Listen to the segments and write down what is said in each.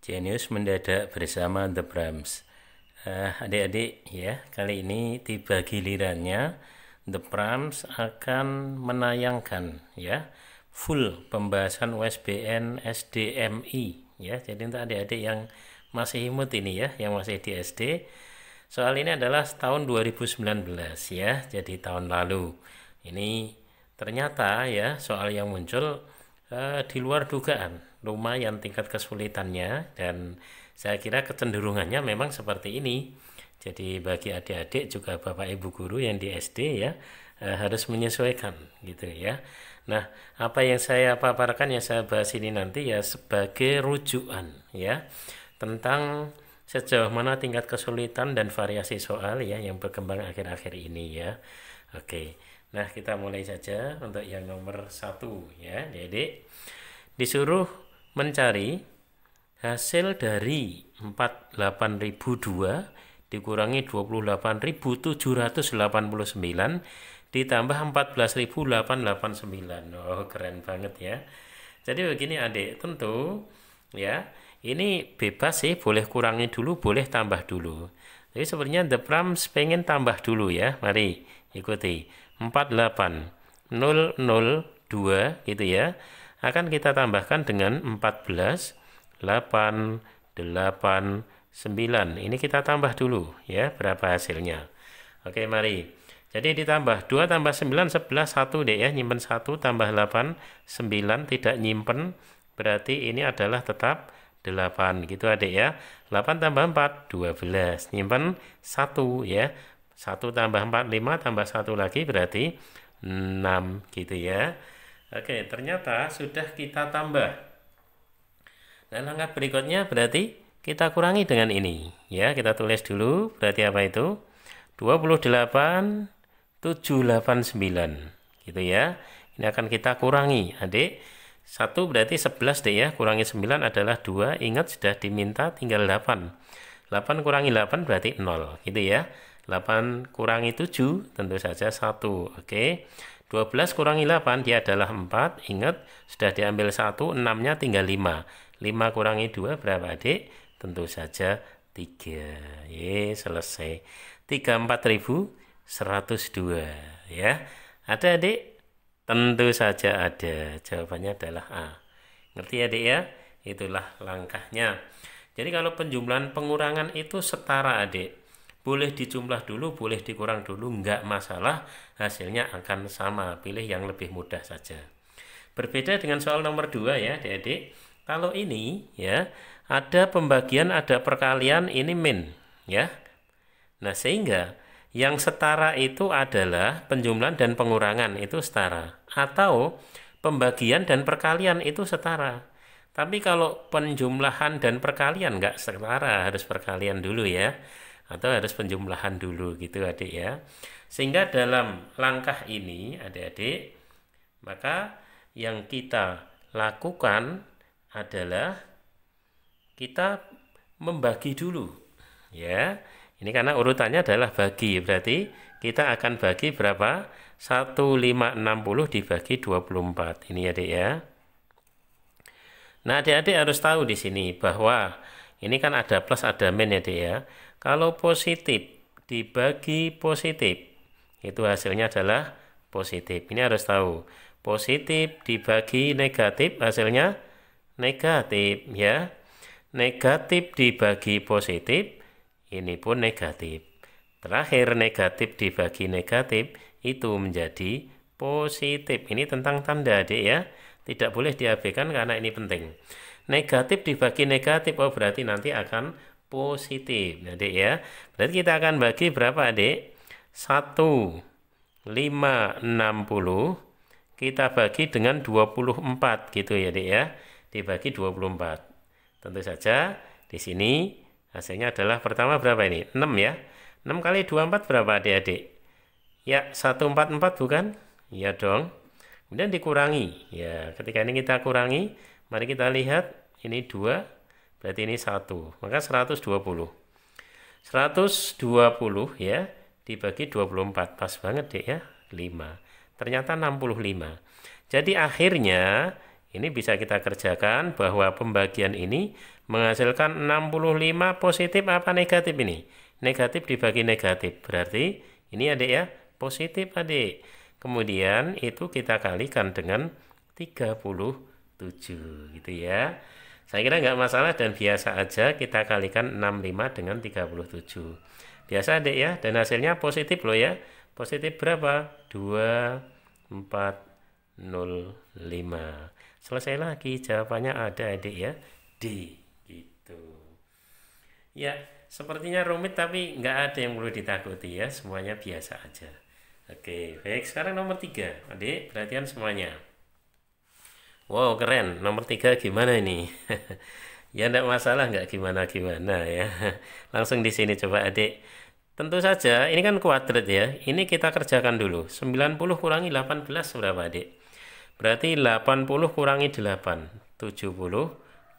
Genius mendadak bersama The Brams. Adik-adik ya, kali ini tiba gilirannya The Brams akan menayangkan ya full pembahasan USBN SDMI ya. Jadi untuk adik-adik yang masih imut ini ya, yang masih di SD, soal ini adalah tahun 2019 ya, jadi tahun lalu. Ini ternyata ya soal yang muncul di luar dugaan, lumayan tingkat kesulitannya, dan saya kira kecenderungannya memang seperti ini. Jadi bagi adik-adik juga Bapak Ibu guru yang di SD ya harus menyesuaikan gitu ya. Nah, apa yang saya paparkan yang saya bahas ini nanti ya sebagai rujukan ya tentang sejauh mana tingkat kesulitan dan variasi soal ya yang berkembang akhir-akhir ini ya. Oke, nah kita mulai saja untuk yang nomor 1 ya. Jadi disuruh mencari hasil dari 48.002 dikurangi 28.789 ditambah 14.889. Oh, keren banget ya. Jadi begini adik, tentu ya, ini bebas sih, boleh kurangi dulu, boleh tambah dulu. Jadi sebenarnya The Prams pengen tambah dulu ya. Mari ikuti. 48002 gitu ya. Akan kita tambahkan dengan 14.889. Ini kita tambah dulu ya, berapa hasilnya. Oke, mari. Jadi ditambah 2 tambah 9 11 1 deh ya, nyimpen 1 tambah 8 9 tidak nyimpen, berarti ini adalah tetap 8 gitu adik ya. 8 tambah 4 12, nyimpen 1 ya. 1 tambah 4 5 tambah 1 lagi berarti 6 gitu ya. Oke, ternyata sudah kita tambah. Nah, langkah berikutnya berarti kita kurangi dengan ini ya. Kita tulis dulu, berarti apa itu? 28.789 gitu ya. Ini akan kita kurangi adik. 1 berarti 11 deh ya, kurangi 9 adalah 2. Ingat sudah diminta tinggal 8. 8 kurangi 8 berarti 0 gitu ya. 8 kurangi 7 tentu saja 1. Oke. 12 kurangi 8 dia adalah 4. Ingat sudah diambil 1, 6-nya tinggal 5. 5 kurangi 2 berapa adik? Tentu saja 3. Selesai. 34.102 ya. Ada adik? Tentu saja ada. Jawabannya adalah A. Ngerti adik ya? Itulah langkahnya. Jadi kalau penjumlahan pengurangan itu setara adik. Boleh dijumlah dulu, boleh dikurang dulu, enggak masalah. Hasilnya akan sama. Pilih yang lebih mudah saja. Berbeda dengan soal nomor 2 ya adik-adik. Kalau ini ya ada pembagian, ada perkalian, ini min ya. Nah, sehingga yang setara itu adalah penjumlahan dan pengurangan itu setara. Atau pembagian dan perkalian itu setara. Tapi kalau penjumlahan dan perkalian nggak setara, harus perkalian dulu ya. Atau harus penjumlahan dulu gitu adik ya. Sehingga dalam langkah ini adik-adik, maka yang kita lakukan adalah kita membagi dulu ya. Ini karena urutannya adalah bagi, berarti kita akan bagi berapa? 1560 dibagi 24. Ini adik ya. Nah, adik-adik harus tahu di sini bahwa ini kan ada plus ada min ya adik ya. Kalau positif dibagi positif, itu hasilnya adalah positif. Ini harus tahu. Positif dibagi negatif, hasilnya negatif ya. Negatif dibagi positif, ini pun negatif. Terakhir negatif dibagi negatif itu menjadi positif. Ini tentang tanda adik ya. Tidak boleh diabaikan karena ini penting. Negatif dibagi negatif, oh berarti nanti akan positif adik ya. Berarti kita akan bagi berapa adik? 1,560 kita bagi dengan 24 gitu ya adik ya. Dibagi 24. Tentu saja di sini hasilnya adalah pertama berapa ini? 6 ya. 6 kali 24 berapa adik-adik? Ya, 144 bukan? Ya dong. Kemudian dikurangi. Ya, ketika ini kita kurangi, mari kita lihat. Ini 2, berarti ini 1. Maka 120. 120 ya, dibagi 24. Pas banget deh ya, 5. Ternyata 65. Jadi akhirnya ini bisa kita kerjakan bahwa pembagian ini menghasilkan 65 positif apa negatif ini? Negatif dibagi negatif. Berarti ini adik ya, positif adik. Kemudian itu kita kalikan dengan 37 gitu ya. Saya kira nggak masalah dan biasa aja kita kalikan 65 dengan 37. Biasa adik ya, dan hasilnya positif loh ya. Positif berapa? 2405. Selesai lagi, jawabannya ada adik ya, D gitu. Ya, sepertinya rumit tapi nggak ada yang perlu ditakuti ya, semuanya biasa aja. Oke, baik, sekarang nomor 3 adik, perhatian semuanya. Wow, keren, nomor 3 gimana ini? Ya enggak masalah, nggak gimana-gimana ya. Langsung di sini coba adik. Tentu saja ini kan kuadrat ya. Ini kita kerjakan dulu. 90 kurangi 18 berapa adik? Berarti 80 kurangi 8 72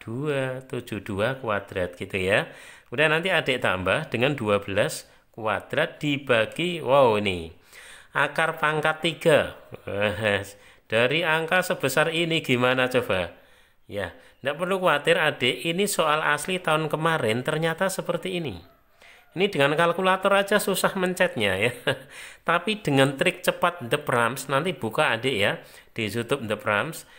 72 kuadrat gitu ya. Kemudian nanti adik tambah dengan 12 kuadrat dibagi, wow ini akar pangkat 3. Dari angka sebesar ini gimana coba? Ya, tidak perlu khawatir adik, ini soal asli tahun kemarin ternyata seperti ini. Ini dengan kalkulator aja susah mencetnya ya. Tapi dengan trik cepat The Prams, nanti buka adik ya di YouTube The Prams,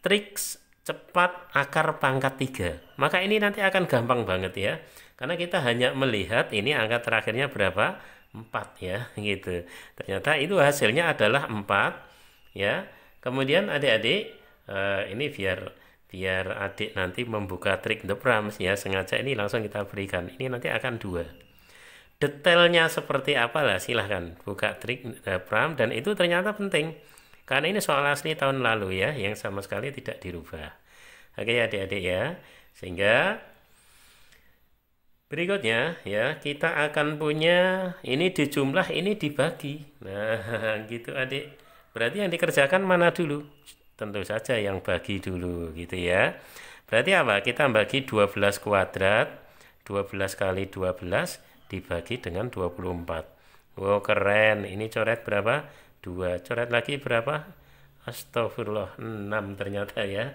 trik cepat akar pangkat 3. Maka ini nanti akan gampang banget ya. Karena kita hanya melihat ini angka terakhirnya berapa? 4 ya, gitu. Ternyata itu hasilnya adalah 4 ya. Kemudian adik-adik ini biar adik nanti membuka trik The Prams ya, sengaja ini langsung kita berikan. Ini nanti akan 2. Detailnya seperti apa lah silahkan buka trik Pram, dan itu ternyata penting karena ini soal asli tahun lalu ya yang sama sekali tidak dirubah. Oke ya adik-adik ya, sehingga berikutnya ya kita akan punya ini dijumlah, ini dibagi. Nah gitu adik, berarti yang dikerjakan mana dulu? Tentu saja yang bagi dulu gitu ya. Berarti apa? Kita bagi 12 kuadrat, 12 kali 12 dibagi dengan 24. Wow keren, ini coret berapa? 2. Coret lagi berapa? Astagfirullah, 6 ternyata ya.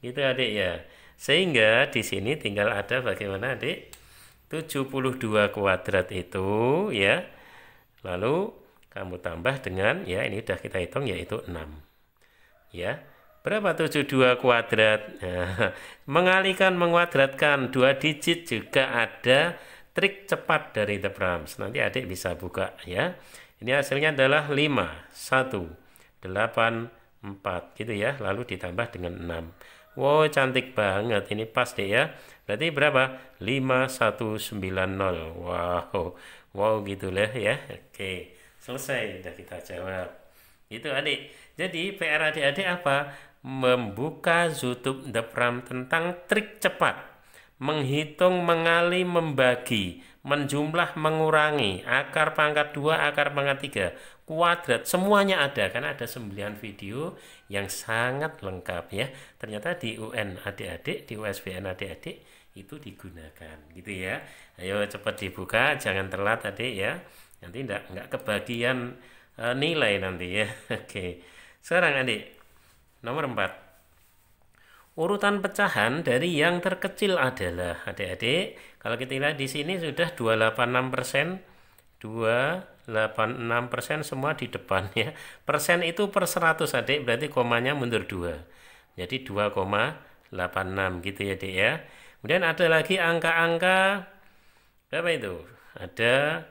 Gitu adik ya. Sehingga di sini tinggal ada bagaimana adik? 72 kuadrat itu ya. Lalu kamu tambah dengan ya ini udah kita hitung yaitu 6. Ya. Berapa 72 kuadrat? Nah, mengalihkan, menguadratkan 2 digit juga ada trik cepat dari The Prams. Nanti adik bisa buka ya. Ini hasilnya adalah 5, 1, 8, 4 gitu ya. Lalu ditambah dengan 6. Wow, cantik banget. Ini pas deh ya. Berarti berapa? 5190. Wow. Wow gitu lah ya. Oke. Selesai. Sudah kita jawab. Itu adik. Jadi PR adik-adik apa? Membuka YouTube The Prams tentang trik cepat. Menghitung, mengali, membagi, menjumlah, mengurangi, akar pangkat 2, akar pangkat 3, kuadrat, semuanya ada. Karena ada 9 video yang sangat lengkap ya. Ternyata di UN adik-adik, di USBN adik-adik itu digunakan gitu ya. Ayo cepat dibuka, jangan telat adik ya. Nanti enggak kebagian nilai nanti ya. Oke. Sekarang adik, nomor 4. Urutan pecahan dari yang terkecil adalah adik-adik. Kalau kita lihat di sini sudah 286%, 286% semua di depan ya. Persen itu per 100 adik, berarti komanya mundur 2. Jadi 2,86 gitu ya adik ya. Kemudian ada lagi angka-angka berapa itu? Ada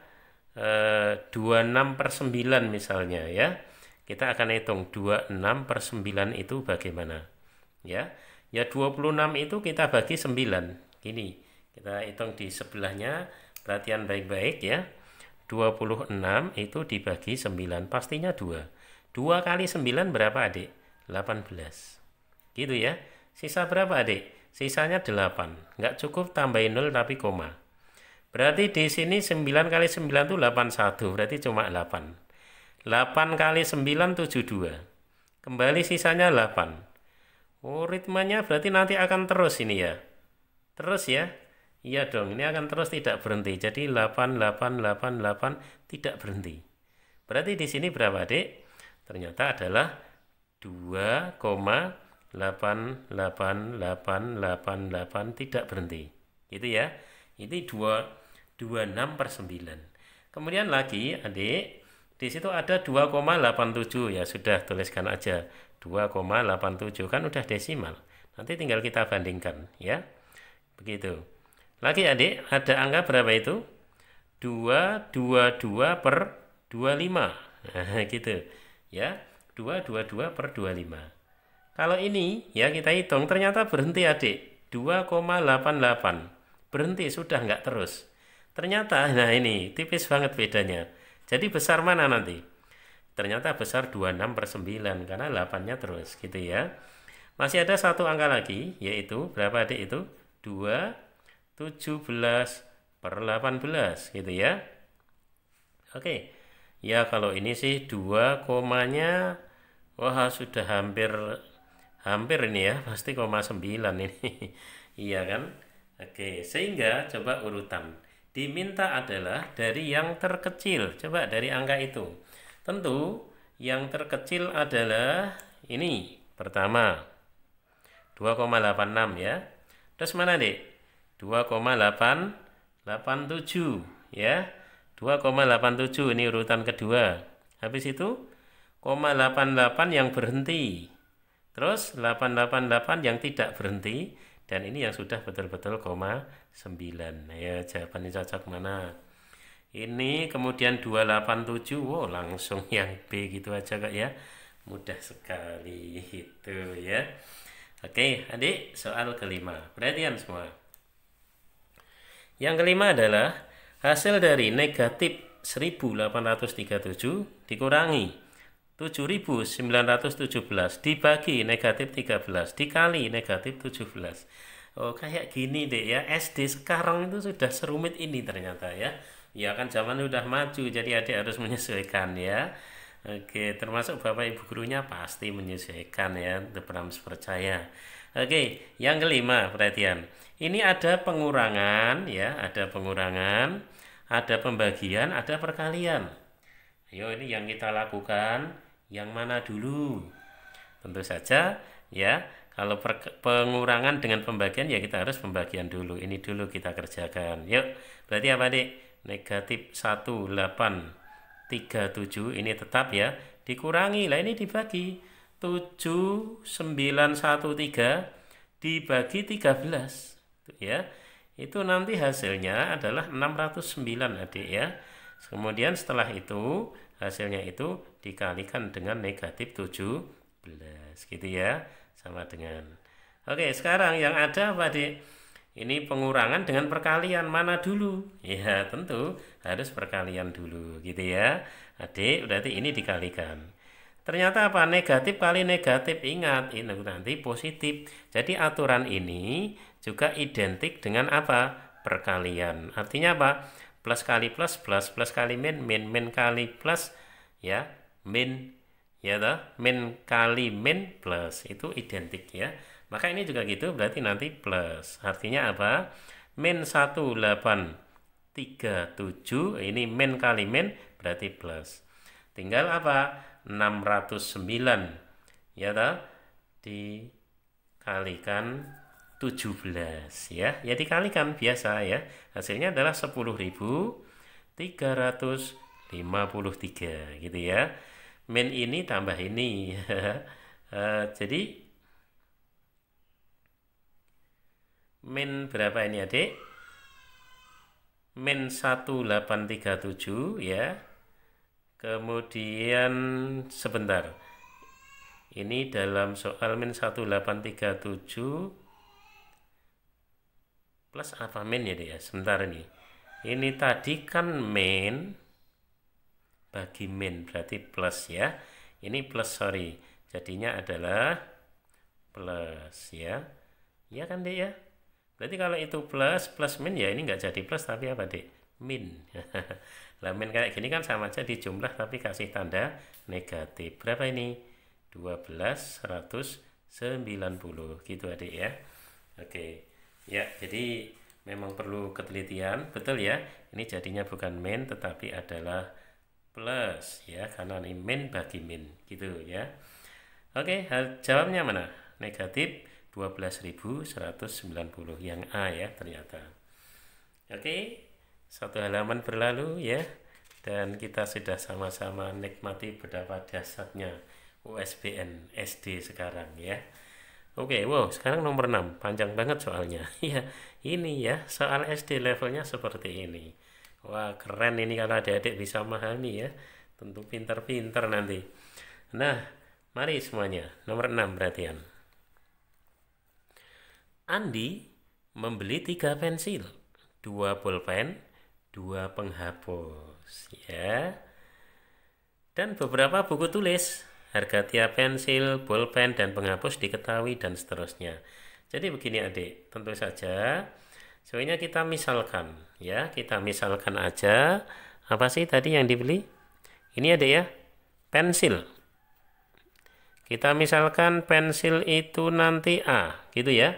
26/9 misalnya ya. Kita akan hitung 26/9 itu bagaimana? Ya. Ya 26 itu kita bagi 9. Gini, kita hitung di sebelahnya, perhatian baik-baik ya. 26 itu dibagi 9, pastinya 2. 2 kali 9 berapa adik? 18. Gitu ya. Sisa berapa adik? Sisanya 8. Nggak cukup tambahin 0 tapi koma. Berarti di sini 9 kali 9 itu 81, berarti cuma 8. 8 kali 9 72. Kembali sisanya 8. Oh, ritmenya berarti nanti akan terus ini ya. Terus ya. Iya dong, ini akan terus tidak berhenti. Jadi 8, 8, 8, 8 tidak berhenti. Berarti di sini berapa, Dek? Ternyata adalah 2,86 8, 8, 8, 8, 8, tidak berhenti. Gitu ya. Ini 26 per 9. Kemudian lagi adik, di situ ada 2,87 ya, sudah tuliskan aja 2,87 kan udah desimal. Nanti tinggal kita bandingkan ya. Begitu. Lagi adik, ada angka berapa itu? 222 per 25. Nah, gitu. Ya, 222 per 25. Kalau ini ya kita hitung ternyata berhenti adik 2,88. Berhenti sudah nggak terus. Ternyata nah ini tipis banget bedanya. Jadi besar mana nanti? Ternyata besar 26 per 9 karena 8-nya terus gitu ya. Masih ada satu angka lagi yaitu berapa adik itu? 2, 17 per 18 gitu ya. Oke. Ya kalau ini sih 2 komanya wah sudah hampir ini ya, pasti 9 ini. Iya kan? Oke, sehingga coba urutan. Diminta adalah dari yang terkecil. Coba dari angka itu. Tentu yang terkecil adalah ini. Pertama, 2,86 ya. Terus mana, Dek? 2,887 ya. 2,87 ini urutan kedua. Habis itu 0,88 yang berhenti. Terus 888 yang tidak berhenti dan ini yang sudah betul-betul 9. Ya, jawabannya cocok mana? Ini kemudian 287. Wow, langsung yang B gitu aja Kak ya. Mudah sekali itu ya. Oke, Adik, soal kelima. Perhatian semua. Yang kelima adalah hasil dari negatif 1837 dikurangi 7.917 dibagi negatif 13 dikali negatif 17. Oh kayak gini deh ya, SD sekarang itu sudah serumit ini ternyata ya. Ya kan zaman udah maju jadi adik harus menyesuaikan ya. Oke, termasuk bapak ibu gurunya pasti menyesuaikan ya, Brahms percaya. Oke, yang kelima perhatian. Ini ada pengurangan ya, ada pengurangan, ada pembagian, ada perkalian. Ayo ini yang kita lakukan yang mana dulu? Tentu saja ya, kalau pengurangan dengan pembagian ya kita harus pembagian dulu. Ini dulu kita kerjakan. Yuk, berarti apa Dik? Negatif 1837 ini tetap ya, dikurangi. Lah ini dibagi 7913 dibagi 13 ya. Itu nanti hasilnya adalah 609 Adik ya. Kemudian setelah itu hasilnya itu dikalikan dengan negatif 17 gitu ya, sama dengan. Oke, sekarang yang ada apa Dik? Ini pengurangan dengan perkalian mana dulu? Ya tentu harus perkalian dulu gitu ya Adik, berarti ini dikalikan. Ternyata apa? Negatif kali negatif, ingat ini nanti positif. Jadi aturan ini juga identik dengan apa? Perkalian. Artinya apa? Plus kali plus, plus kali min, min kali plus, ya, min, ya toh, min kali min plus, itu identik ya. Maka ini juga gitu, berarti nanti plus. Artinya apa? Min 1837, ini min kali min, berarti plus. Tinggal apa? 609, ya toh, dikalikan 17 ya. Ya dikalikan biasa ya. Hasilnya adalah 10.353 gitu ya. Min ini tambah ini. Jadi min berapa ini Adik? Min 1837 ya. Kemudian sebentar. Ini dalam soal min 1837 plus apa min ya dia? Sebentar ini. Ini tadi kan min bagi min berarti plus ya. Ini plus sorry. Jadinya adalah plus ya. Ya kan dek ya? Berarti kalau itu plus min ya ini nggak jadi plus tapi apa dek? Min. Lah min kayak gini kan sama aja di jumlah tapi kasih tanda negatif. Berapa ini? 12.190 gitu adik ya. Oke. Ya, jadi memang perlu ketelitian, betul ya. Ini jadinya bukan min tetapi adalah plus ya, karena ini min bagi min gitu ya. Oke, jawabnya mana? negatif 12.190 yang A ya ternyata. Oke, satu halaman berlalu ya, dan kita sudah sama-sama nikmati betapa dasarnya USBN SD sekarang ya. Oke, wow, sekarang nomor 6, panjang banget soalnya. Ya, ini ya, soal SD levelnya seperti ini. Wah, keren ini kalau adik-adik bisa memahami ya. Tentu pintar-pintar nanti. Nah, mari semuanya. Nomor 6 perhatian. Andi membeli 3 pensil, 2 pulpen, 2 penghapus ya. Dan beberapa buku tulis. Harga tiap pensil, pulpen, dan penghapus diketahui dan seterusnya. Jadi begini adik, tentu saja sebenarnya kita misalkan ya, kita misalkan aja apa sih tadi yang dibeli? Ini adik ya, pensil. Kita misalkan pensil itu nanti A, gitu ya.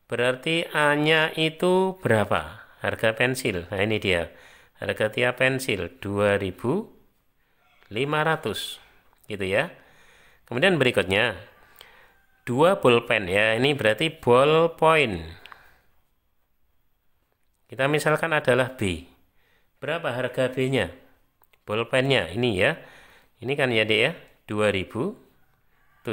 Berarti A-nya itu berapa? Harga pensil. Nah ini dia. Harga tiap pensil 2.500. Gitu ya. Kemudian berikutnya 2 pulpen ya. Ini berarti ballpoint. Kita misalkan adalah B. Berapa harga B-nya? Pulpennya ini ya. Ini kan ya Dek ya. 2.750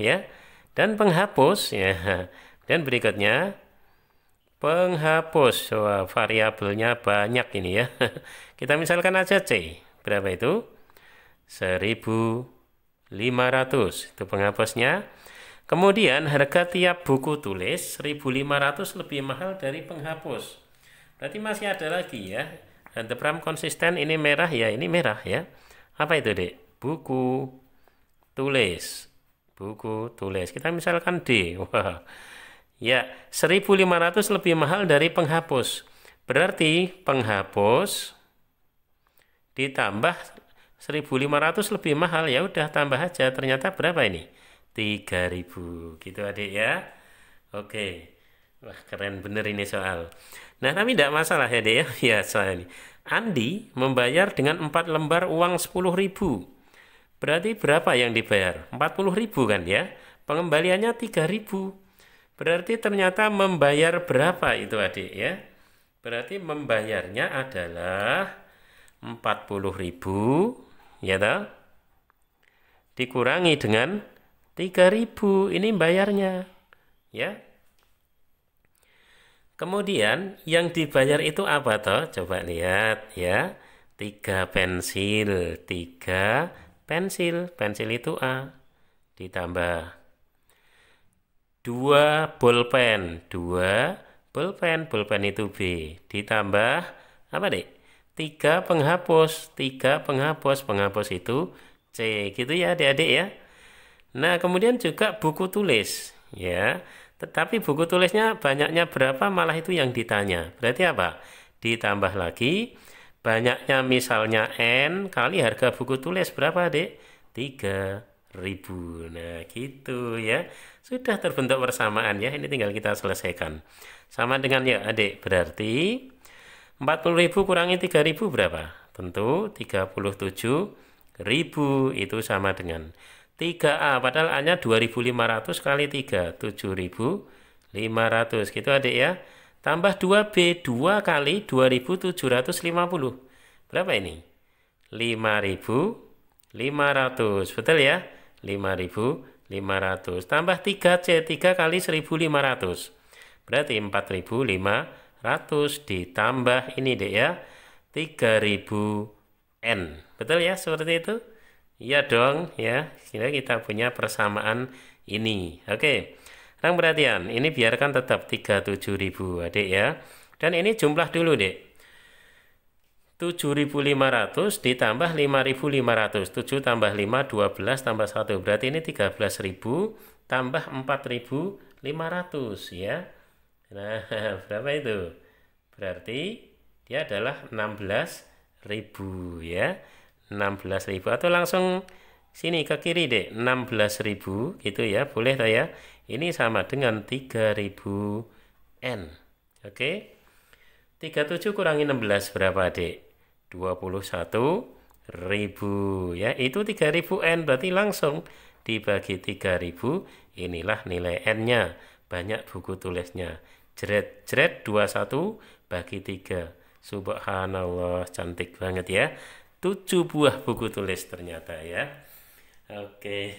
ya. Dan penghapus ya. Dan berikutnya penghapus. Wah, variabelnya banyak ini ya. Kita misalkan aja C. Berapa itu? 1.500 itu penghapusnya. Kemudian harga tiap buku tulis 1.500 lebih mahal dari penghapus. Berarti masih ada lagi ya. The pram konsisten ini merah ya, ini merah ya. Apa itu Dek? Buku tulis. Buku tulis. Kita misalkan D. Wah. Ya, 1.500 lebih mahal dari penghapus. Berarti penghapus ditambah 1.500 lebih mahal, ya udah tambah aja. Ternyata berapa ini? 3.000 gitu adik ya. Oke. Wah, keren bener ini soal. Nah, tapi tidak masalah ya dek ya. Ya, soal ini. Andi membayar dengan 4 lembar uang 10.000. Berarti berapa yang dibayar? 40.000 kan ya. Pengembaliannya 3.000. Berarti ternyata membayar berapa itu adik ya? Berarti membayarnya adalah 40.000 ya toh, dikurangi dengan 3.000, ini bayarnya ya. Kemudian yang dibayar itu apa toh? Coba lihat ya. 3 pensil, 3 pensil, pensil itu A, ditambah 2 bolpen, 2 bolpen, bolpen itu B, ditambah apa dek? 3 penghapus, 3 penghapus, penghapus itu C, gitu ya adik-adik ya. Nah, kemudian juga buku tulis ya. Tetapi buku tulisnya banyaknya berapa, malah itu yang ditanya. Berarti apa? Ditambah lagi banyaknya, misalnya N kali harga buku tulis berapa dek? 3.000. Nah gitu ya. Sudah terbentuk persamaan ya. Ini tinggal kita selesaikan. Sama dengan ya adik. Berarti 40.000 kurangi 3.000 berapa? Tentu 37.000. Itu sama dengan 3A. Padahal A-nya 2.500 kali 3. 7.500. Gitu adik ya. Tambah 2B. 2 kali 2.750. Berapa ini? 5.500. Betul ya? 5.500. Tambah 3C. 3 kali 1.500. Berarti 4.500 ditambah ini deh ya, 3.000 N. Betul ya, seperti itu? Iya dong ya. Kita punya persamaan ini. Oke. Sekarang perhatian, ini biarkan tetap 37.000 adik ya. Dan ini jumlah dulu dek. 7.500 ditambah 5.500. 7 tambah 5, 12 tambah 1. Berarti ini 13.000 tambah 4.500 ya. Nah, berapa itu? Berarti dia adalah 16.000 ya. 16.000 atau langsung sini ke kiri deh, 16.000 gitu ya. Boleh tak ya? Ini sama dengan 3.000 N. Oke. 37 kurangi 16 berapa dek? 21.000 ya. Itu 3.000 N, berarti langsung dibagi 3000, inilah nilai N-nya. Banyak buku tulisnya. Jret 21 bagi 3. Subhanallah, cantik banget ya. 7 buah buku tulis ternyata ya. Oke.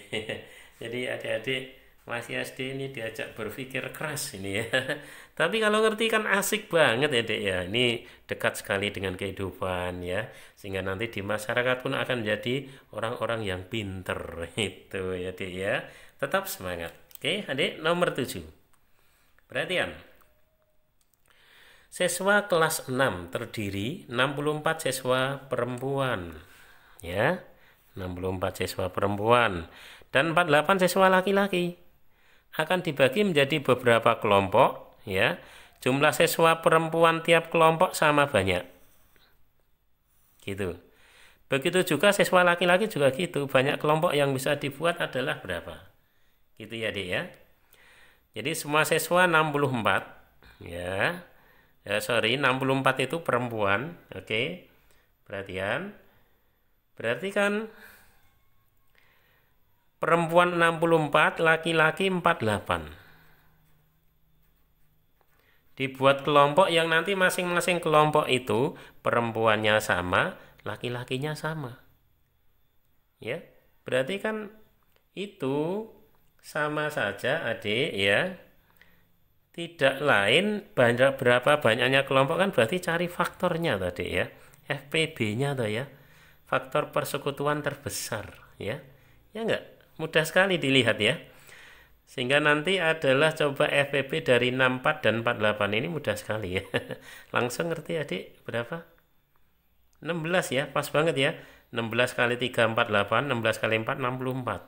Jadi adik-adik masih SD ini diajak berpikir keras ini ya. Tapi kalau ngerti kan asik banget ya dek ya. Ini dekat sekali dengan kehidupan ya. Sehingga nanti di masyarakat pun akan jadi orang-orang yang pinter. Itu ya dek ya. Tetap semangat. Oke adik, nomor 7. Perhatian. Siswa kelas 6 terdiri 64 siswa perempuan. Ya. 64 siswa perempuan dan 48 siswa laki-laki. Akan dibagi menjadi beberapa kelompok ya. Jumlah siswa perempuan tiap kelompok sama banyak. Gitu. Begitu juga siswa laki-laki juga gitu. Banyak kelompok yang bisa dibuat adalah berapa? Gitu ya, Dik ya. Jadi semua siswa 64 ya. 64 itu perempuan. Oke. Perhatian. Berarti kan perempuan 64, laki-laki 48. Dibuat kelompok yang nanti masing-masing kelompok itu perempuannya sama, laki-lakinya sama. Ya, berarti kan itu sama saja adik ya. Tidak lain berapa banyaknya kelompok kan berarti cari faktornya tadi ya. FPB-nya tuh ya. Faktor persekutuan terbesar ya. Ya enggak? Mudah sekali dilihat ya. Sehingga nanti adalah coba FPB dari 64 dan 48 ini mudah sekali ya. Langsung ngerti adik berapa? 16 ya, pas banget ya. 16 kali 3 48, 16 kali 4 64.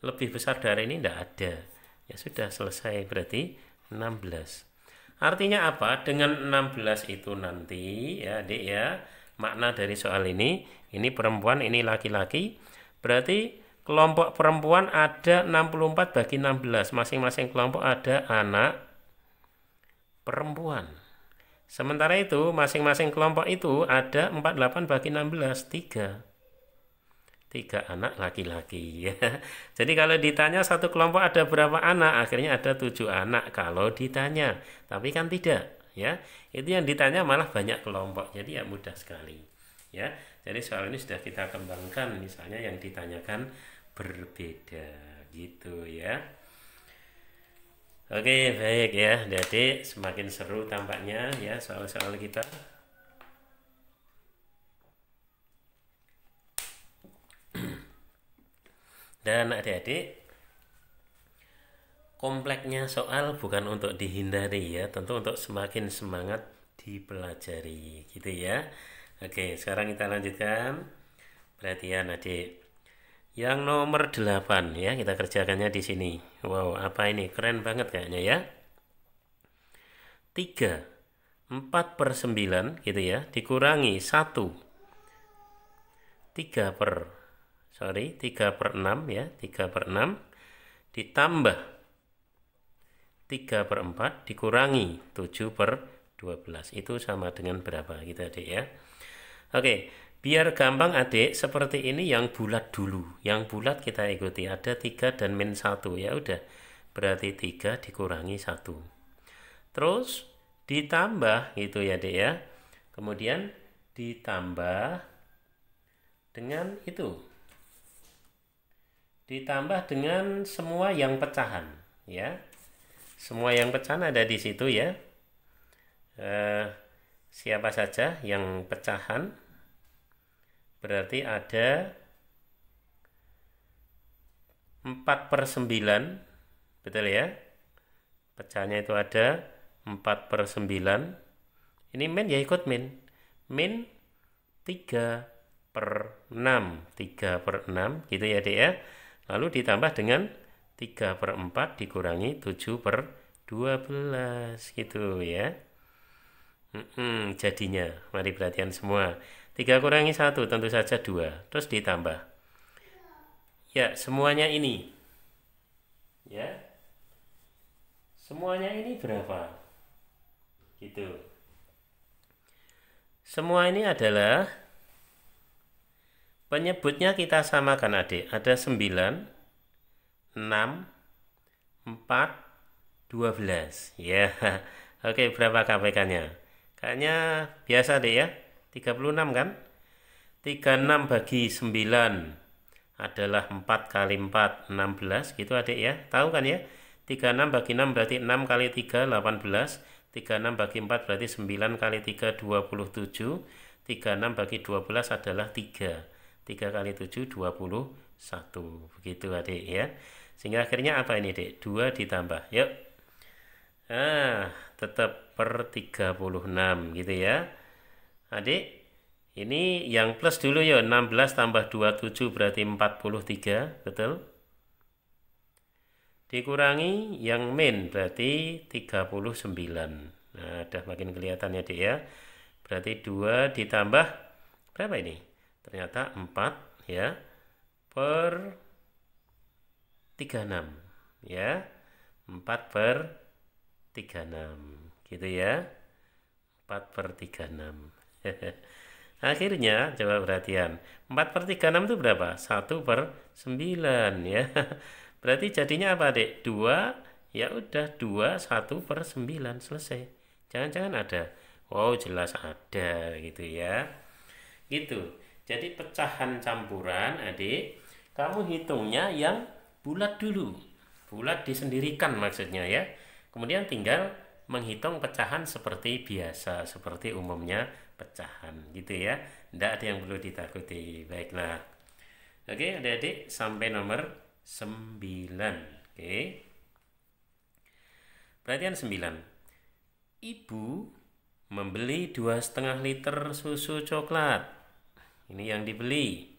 Lebih besar dari ini enggak ada. Ya sudah selesai berarti 16. Artinya apa? Dengan 16 itu nanti ya adik ya. Makna dari soal ini perempuan, ini laki-laki. Berarti kelompok perempuan ada 64 bagi 16. Masing-masing kelompok ada anak perempuan. Sementara itu masing-masing kelompok itu ada 48 bagi 16, 3. 3 anak laki-laki ya. Jadi kalau ditanya satu kelompok ada berapa anak, akhirnya ada 7 anak kalau ditanya. Tapi kan tidak ya. Itu yang ditanya malah banyak kelompok. Jadi ya mudah sekali. Ya. Jadi soal ini sudah kita kembangkan misalnya yang ditanyakan berbeda gitu ya. Oke, baik ya. Jadi semakin seru tampaknya ya soal-soal kita. Dan adik-adik, kompleknya soal bukan untuk dihindari ya, tentu untuk semakin semangat dipelajari gitu ya. Oke, sekarang kita lanjutkan. Perhatian adik. Yang nomor 8 ya, kita kerjakannya di sini. Wow, apa ini? Keren banget kayaknya ya. 3 4/9 gitu ya, dikurangi 3/6 ya, 3/6 ditambah 3/4 dikurangi 7/12 itu sama dengan berapa gitu adik ya. Oke, biar gampang adik seperti ini yang bulat dulu. Yang bulat kita ikuti ada 3 dan min 1 ya udah. Berarti 3 dikurangi 1. Terus ditambah gitu ya adik ya. Kemudian ditambah dengan itu. Ditambah dengan semua yang pecahan ya. Semua yang pecahan ada di situ ya. Siapa saja yang pecahan? Berarti ada 4/9. Betul ya? Pecahannya itu ada 4/9. Ini min ya ikut min. Min 3/6. 3/6 gitu ya Dek ya. Lalu ditambah dengan 3/4 dikurangi 7/12 gitu ya. Jadinya mari perhatian semua. 3 kurangi 1 tentu saja 2. Terus ditambah. Ya semuanya ini. Ya. Semuanya ini berapa? Gitu. Semua ini adalah penyebutnya kita samakan adik. Ada 9 6, 4, 12. Ya. Oke, berapa KPK-nya? Kayaknya biasa deh ya. 36 kan? 36 bagi 9 adalah 4 kali 4, 16 gitu adik ya. Tahu kan ya? 36 bagi 6 berarti 6 kali 3, 18. 36 bagi 4 berarti 9 kali 3, 27. 36 bagi 12 adalah 3. 3 kali 7, 21. Begitu adik ya. Sehingga akhirnya apa ini dek? 2 ditambah. Yuk. Tetap per 36 gitu ya. Adik. Ini yang plus dulu ya, 16 tambah 27 berarti 43, betul? Dikurangi yang min berarti 39. Nah, udah makin kelihatan ya, Dik ya. Berarti 2 ditambah berapa ini? Ternyata 4 ya, per 36 ya. 4 per 36 gitu ya. 4 per 36. Akhirnya, coba perhatian. 4 per 36 itu berapa? 1 per 9 ya. Berarti jadinya apa, Dek? 2, ya udah 2, 1 per 9. Selesai. Jangan-jangan ada. Wow, jelas ada gitu ya. Gitu. Jadi pecahan campuran, adik, kamu hitungnya yang bulat dulu. Bulat disendirikan maksudnya ya. Kemudian tinggal menghitung pecahan seperti biasa, seperti umumnya pecahan gitu ya. Tidak ada yang perlu ditakuti. Baiklah. Oke, adik-adik sampai nomor 9. Oke. Perhatian 9. Ibu membeli 2,5 liter susu coklat. Ini yang dibeli.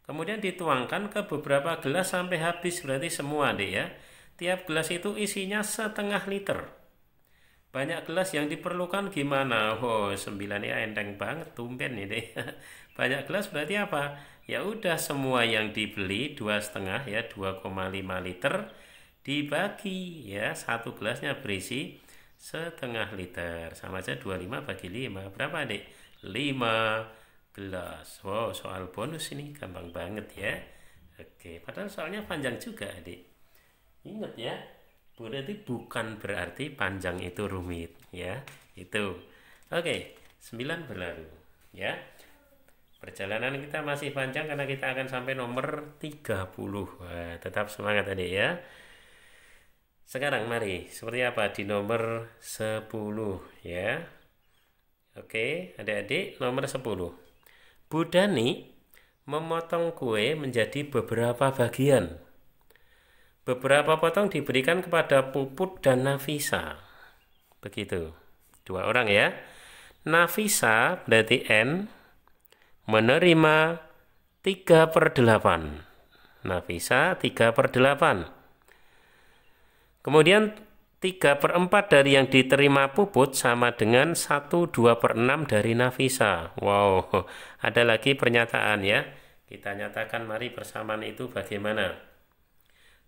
Kemudian dituangkan ke beberapa gelas sampai habis, berarti semua deh ya. Tiap gelas itu isinya 1/2 liter. Banyak gelas yang diperlukan gimana? Oh, 9 ya enteng banget, tumben ini. Banyak gelas berarti apa? Ya udah semua yang dibeli 2,5 ya, 2,5 liter dibagi ya, satu gelasnya berisi 1/2 liter. Sama aja 25 bagi 5. Berapa, Adik? 5 gelas. Wow, soal bonus ini gampang banget ya. Oke, padahal soalnya panjang juga, Adik. Ingat ya. Bukan berarti panjang itu rumit ya. Itu. Oke, 9 berlalu ya. Perjalanan kita masih panjang karena kita akan sampai nomor 30. Wah, tetap semangat adik ya. Sekarang mari, seperti apa di nomor 10 ya. Oke, adik-adik nomor 10. Bu Dani memotong kue menjadi beberapa bagian. Beberapa potong diberikan kepada Puput dan Nafisa. Begitu. 2 orang ya. Nafisa berarti N menerima 3/8. Nafisa 3/8. Kemudian 3/4 dari yang diterima Puput sama dengan 1/2/6 dari Nafisa. Wow, ada lagi pernyataan ya. Kita nyatakan mari persamaan itu bagaimana.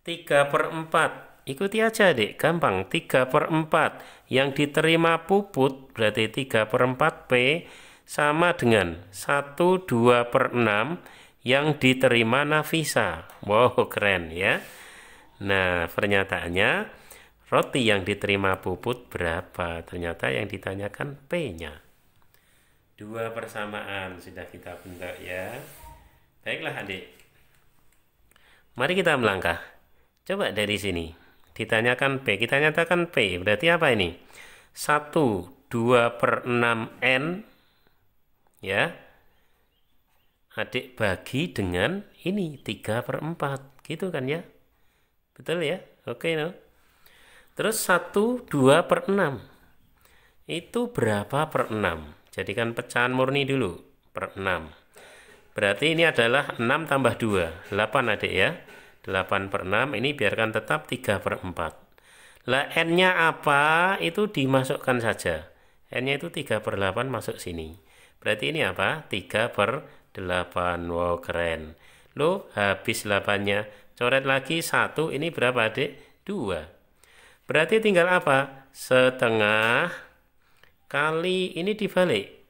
3/4. Ikuti aja dek, gampang. 3/4 yang diterima Puput berarti 3/4 P sama dengan 1/2/6 yang diterima Nafisa. Wow, keren ya. Nah, pernyataannya roti yang diterima Puput berapa? Ternyata yang ditanyakan P-nya. 2 persamaan sudah kita bentuk ya. Baiklah adik. Mari kita melangkah. Coba dari sini, ditanyakan P, kita nyatakan P, berarti apa ini? 1/2/6N, ya. Adik bagi dengan ini, 3/4, gitu kan ya? Betul ya? Oke, no? Terus 1/2/6, itu berapa per 6? Jadikan pecahan murni dulu, per 6. Berarti ini adalah 6 tambah 2, 8 adik ya. 8/6 ini biarkan tetap 3/4. Lah N-nya apa? Itu dimasukkan saja. N-nya itu 3/8 masuk sini. Berarti ini apa? 3/8. Wow, keren. Loh, habis 8-nya. Coret lagi 1. Ini berapa, adik? 2. Berarti tinggal apa? Setengah kali ini dibalik.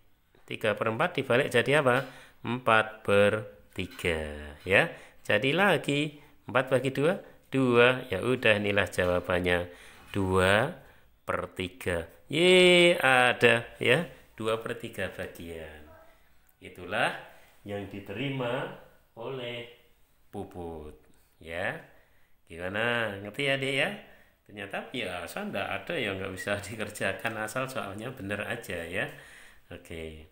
3/4 dibalik jadi apa? 4/3. Ya. Jadi lagi 4 bagi 2, 2. Ya udah, inilah jawabannya 2/3. Ye, ada ya 2/3 bagian. Itulah yang diterima oleh Puput. Ya, gimana? Ngerti ya, Dek ya? Ternyata biasa ndak ada yang nggak bisa dikerjakan asal soalnya bener aja ya. Oke.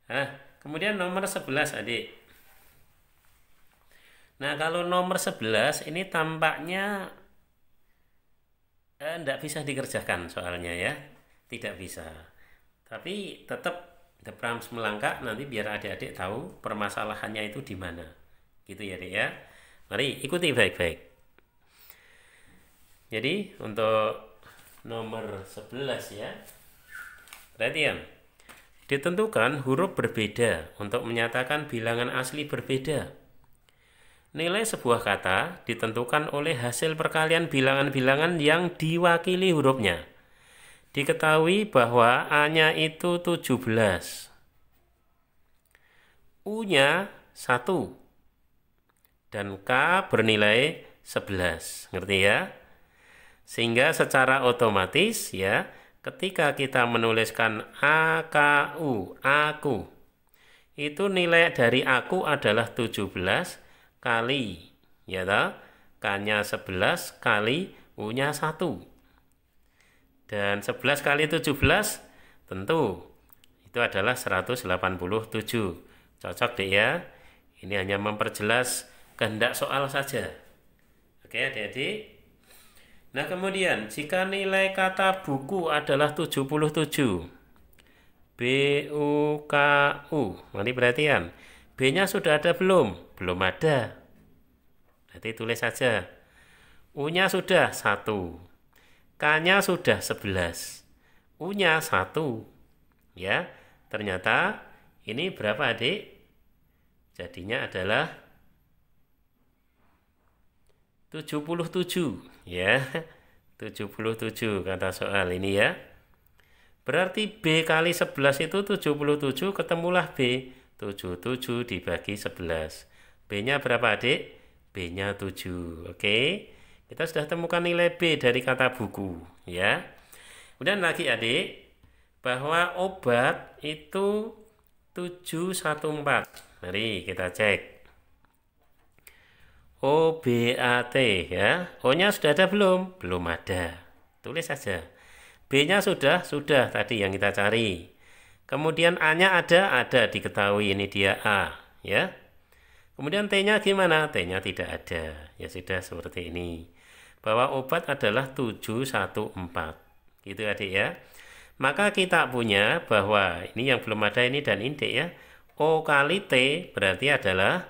Nah, kemudian nomor 11, Adik. Nah, kalau nomor 11 ini tampaknya ndak bisa dikerjakan soalnya ya. Tidak bisa. Tapi tetap The Prams melangkah nanti biar adik-adik tahu permasalahannya itu di mana. Gitu ya, Dek ya. Mari ikuti baik-baik. Jadi untuk nomor 11 ya. Perhatian. Ditentukan huruf berbeda untuk menyatakan bilangan asli berbeda. Nilai sebuah kata ditentukan oleh hasil perkalian bilangan-bilangan yang diwakili hurufnya. Diketahui bahwa A-nya itu 17. U-nya 1. Dan K bernilai 11. Ngerti ya? Sehingga secara otomatis ya, ketika kita menuliskan AKU, aku, itu nilai dari aku adalah 17 kali, ya toh? K-nya 11 kali U-nya 1. Dan 11 kali 17 tentu itu adalah 187. Cocok deh ya. Ini hanya memperjelas kehendak soal saja. Oke, Adik-adik. Nah, kemudian jika nilai kata buku adalah 77, BUKU, mari perhatian, B-nya sudah ada belum? Belum ada. Berarti tulis saja. U-nya sudah 1. K-nya sudah 11. U-nya 1. Ya, ternyata ini berapa, Adik? Jadinya adalah 77 ya. 77 kata soal ini ya. Berarti B kali 11 itu 77, ketemulah B. 77 dibagi 11. B-nya berapa, Adik? B-nya 7. Oke. Kita sudah temukan nilai B dari kata buku ya. Kemudian lagi, Adik, bahwa obat itu 714. Mari kita cek. OBAT ya. O-nya sudah ada belum? Belum ada. Tulis saja. B-nya sudah tadi yang kita cari. Kemudian A-nya ada, diketahui ini dia A ya. Kemudian T-nya gimana? T-nya tidak ada. Ya sudah seperti ini. Bahwa obat adalah 714. Gitu, Adik ya. Maka kita punya bahwa ini yang belum ada ini dan indek ya. O kali T berarti adalah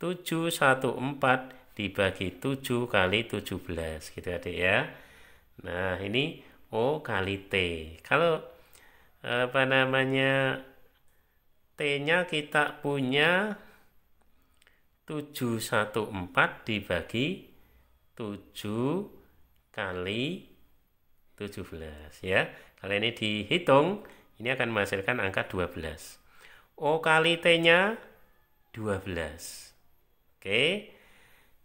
714 dibagi 7 kali 17 gitu, Adik ya. Nah, ini O kali T. Kalau T-nya kita punya 714 dibagi 7 kali 17 ya. Kalau ini dihitung, ini akan menghasilkan angka 12. O kali T-nya 12. Oke.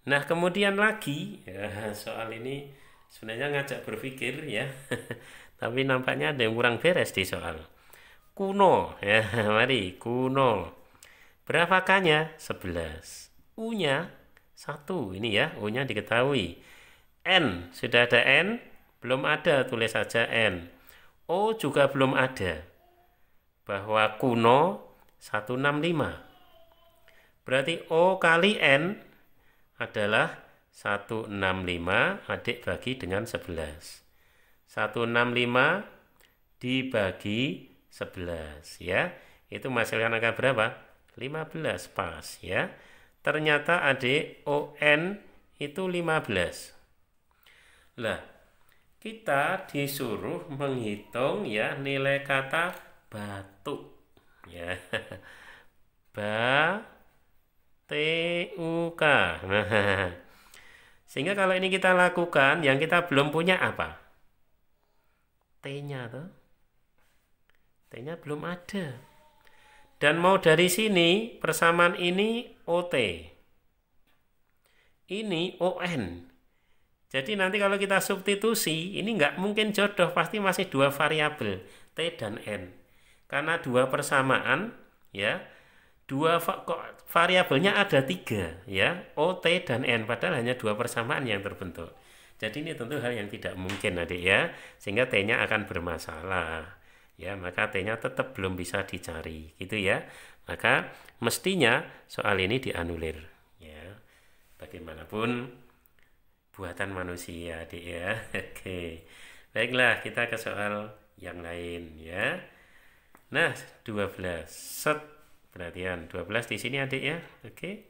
Nah, kemudian lagi ya, soal ini sebenarnya ngajak berpikir ya. Tapi nampaknya ada yang kurang beres di soal. Kuno ya, mari kuno. Berapa K-nya? 11. U-nya 1. Ini ya, U-nya diketahui. N, sudah ada N? Belum ada, tulis saja N. O juga belum ada. Bahwa kuno 165. Berarti O kali N adalah 165, Adik bagi dengan 11. 165 dibagi 11 ya. Itu menghasilkan angka berapa? 15 pas ya. Ternyata Adik ON itu 15. Lah, kita disuruh menghitung ya nilai kata batuk ya. T-U-K. Nah, sehingga kalau ini kita lakukan, yang kita belum punya apa? T-nya tuh. T-nya belum ada. Dan mau dari sini, persamaan ini OT. Ini ON. Jadi nanti kalau kita substitusi, ini nggak mungkin jodoh, pasti masih dua variabel, T dan N. Karena dua persamaan, ya, kok variabelnya ada tiga, ya, O, T, dan N, padahal hanya dua persamaan yang terbentuk. Jadi ini tentu hal yang tidak mungkin adik ya, sehingga T-nya akan bermasalah. Ya, maka T-nya tetap belum bisa dicari, gitu ya. Maka mestinya soal ini dianulir, ya. Bagaimanapun buatan manusia adik ya. Oke. Baiklah, kita ke soal yang lain ya. Nah, 12. Set. Perhatian 12 di sini adik ya. Oke.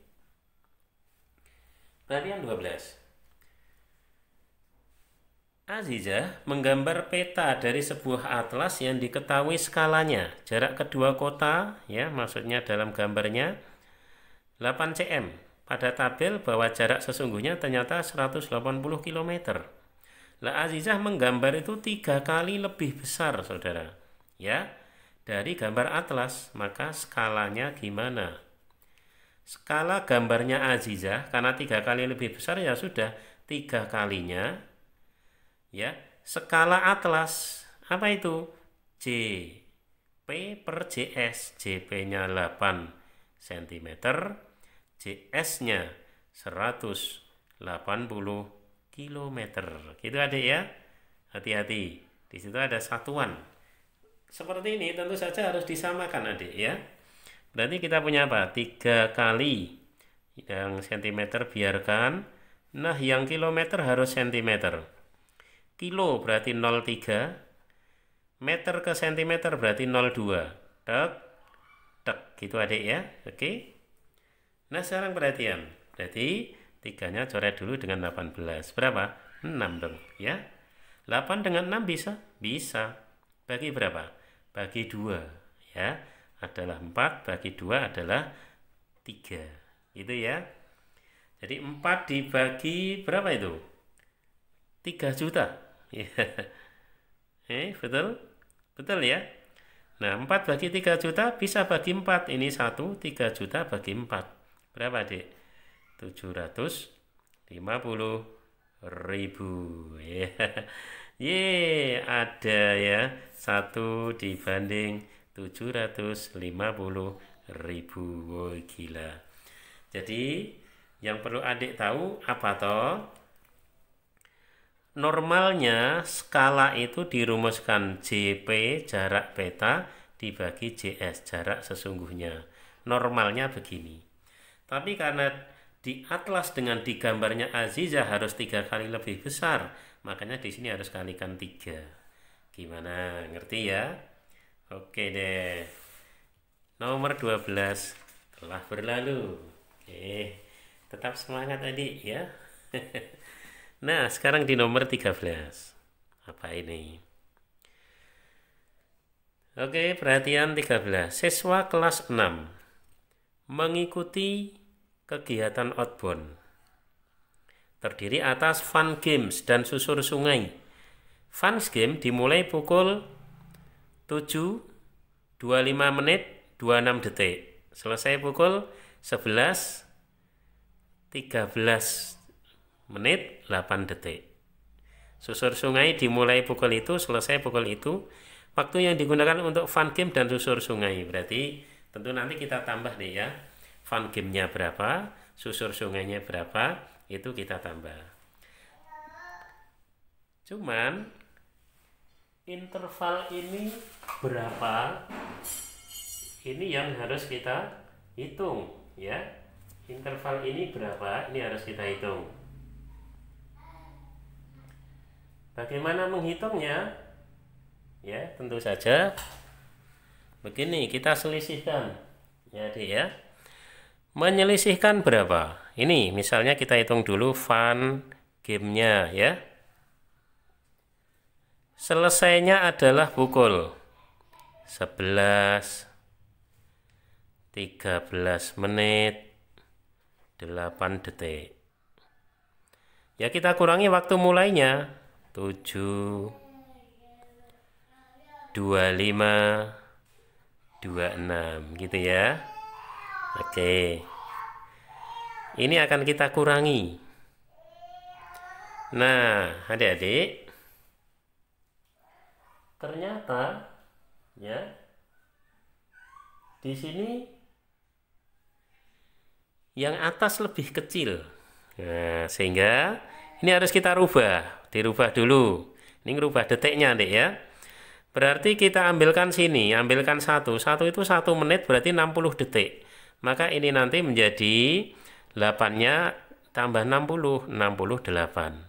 Perhatian 12. Azizah menggambar peta dari sebuah atlas yang diketahui skalanya. Jarak kedua kota ya, maksudnya dalam gambarnya 8 cm. Pada tabel bahwa jarak sesungguhnya ternyata 180 km. Lah Azizah menggambar itu 3 kali lebih besar, saudara. Ya, dari gambar atlas, maka skalanya gimana? Skala gambarnya Azizah, karena 3 kali lebih besar ya sudah, 3 kalinya. Ya, skala atlas, apa itu? J, P per JS, JP-nya 8 cm. JS-nya 180 km. Gitu adik ya. Hati-hati. Di situ ada satuan. Seperti ini tentu saja harus disamakan adik ya. Berarti kita punya apa? 3 kali. Yang cm biarkan. Nah, yang kilometer harus cm. Kilo berarti 0,3. Meter ke cm berarti 0,2. Tek. Tek. Gitu adik ya. Oke. Nah, sekarang perhatian. Berarti 3-nya coret dulu dengan 18. Berapa? 6 dong, ya. 8 dengan 6 bisa? Bisa. Bagi berapa? Bagi 2, ya. Adalah 4, bagi 2 adalah 3. Gitu ya. Jadi 4 dibagi berapa itu? 3 juta. Betul? Betul ya? Nah, 4 bagi 3 juta bisa bagi 4. Ini 1, 3 juta bagi 4. Berapa adik? 750.000. Ye, ada ya. 1 dibanding 750.000. Oh, gila. Jadi yang perlu adik tahu apa toh? Normalnya skala itu dirumuskan JP jarak peta dibagi JS jarak sesungguhnya. Normalnya begini. Tapi karena di atlas dengan digambarnya Azizah harus 3 kali lebih besar, makanya di sini harus kalikan 3. Gimana? Ngerti ya? Oke deh. Nomor 12 telah berlalu. Oke. Tetap semangat adik ya. Nah, sekarang di nomor 13. Apa ini? Oke, perhatian 13. Siswa kelas 6 mengikuti kegiatan outbound. Terdiri atas fun games dan susur sungai. Fun game dimulai pukul 7.25 menit 26 detik. Selesai pukul 11.13 menit 8 detik. Susur sungai dimulai pukul itu, selesai pukul itu. Waktu yang digunakan untuk fun game dan susur sungai. Berarti tentu nanti kita tambah nih ya. Fun game-nya berapa, susur sungainya berapa, itu kita tambah. Cuman interval ini berapa? Ini yang harus kita hitung ya. Interval ini berapa? Ini harus kita hitung. Bagaimana menghitungnya? Ya, tentu saja begini, kita selisihkan. Ya, Dik ya. Menyelisihkan berapa? Ini misalnya kita hitung dulu fun game-nya ya. Selesainya adalah pukul 11.13 menit 8 detik. Ya, kita kurangi waktu mulainya 7.25.26 gitu ya. Oke. Ini akan kita kurangi. Nah, adik-adik, ternyata ya di sini yang atas lebih kecil. Nah, sehingga ini harus kita dirubah dulu. Ini ngerubah detiknya, adik ya. Berarti kita ambilkan sini, ambilkan 1. 1 itu 1 menit berarti 60 detik. Maka ini nanti menjadi 8-nya tambah 60, 68.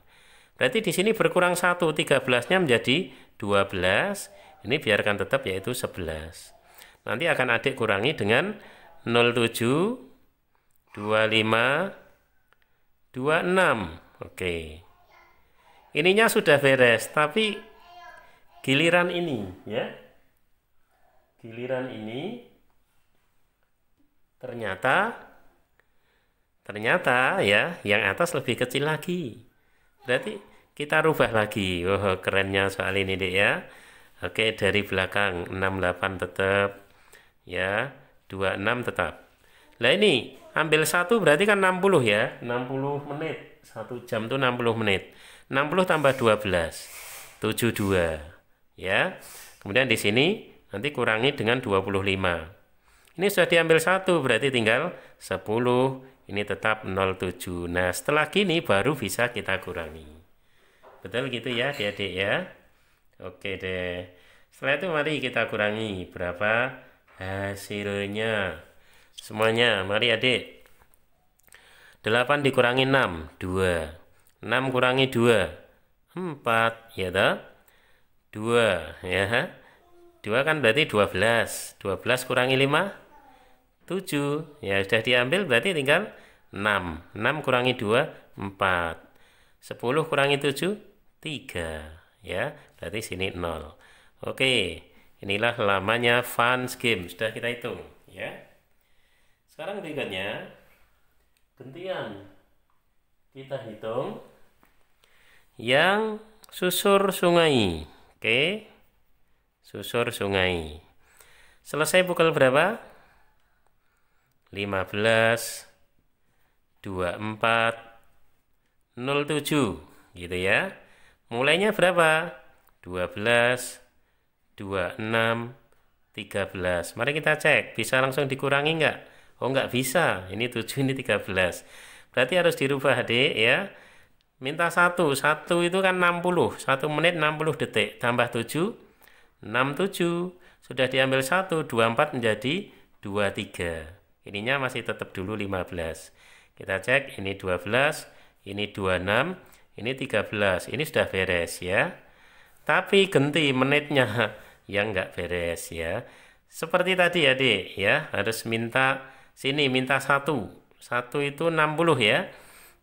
Berarti di sini berkurang 1, 13-nya menjadi 12. Ini biarkan tetap yaitu 11. Nanti akan adik kurangi dengan 07, 25, 26. Oke. Ininya sudah beres, tapi giliran ini ya. Giliran ini ternyata ya yang atas lebih kecil lagi. Berarti kita rubah lagi. Oh, kerennya soal ini, Dek ya. Oke, dari belakang 68 tetap ya, 26 tetap. Lah ini ambil 1 berarti kan 60 ya, 60 menit. 1 jam itu 60 menit. 60 tambah 12, 72 ya. Kemudian di sini nanti kurangi dengan 25. Ini sudah diambil 1 berarti tinggal 10. Ini tetap 07. Nah, setelah gini baru bisa kita kurangi. Betul gitu ya, adik-adik ya. Oke deh. Setelah itu mari kita kurangi. Berapa hasilnya? Semuanya, mari adik. 8 dikurangi 6, 2. 6 kurangi 2, 4. Ya toh? 2 ya. 2 kan berarti 12. 12 kurangi 5, 7. Ya sudah diambil berarti tinggal 6. 6 kurangi 2, 4. 10 kurangi 7, 3. Ya, berarti sini 0. Oke, inilah lamanya fun game. Sudah kita hitung ya. Sekarang berikutnya gantian kita hitung yang susur sungai. Oke, susur sungai. Selesai pukul berapa? 15, 24, 07 gitu ya. Mulainya berapa? 12, 26, 13. Mari kita cek, bisa langsung dikurangi enggak? Oh, enggak bisa. Ini 7, ini 13. Berarti harus dirubah, Adik ya. Minta 1. 1 itu kan 60. 1 menit 60 detik. Tambah 7, 67. Sudah diambil 1, 24 menjadi 23. Ininya masih tetap dulu 15. Kita cek, ini 12, ini 26, ini 13. Ini sudah beres ya. Tapi ganti menitnya yang enggak beres ya. Seperti tadi ya, Dek ya, harus minta sini, minta 1. 1 itu 60 ya.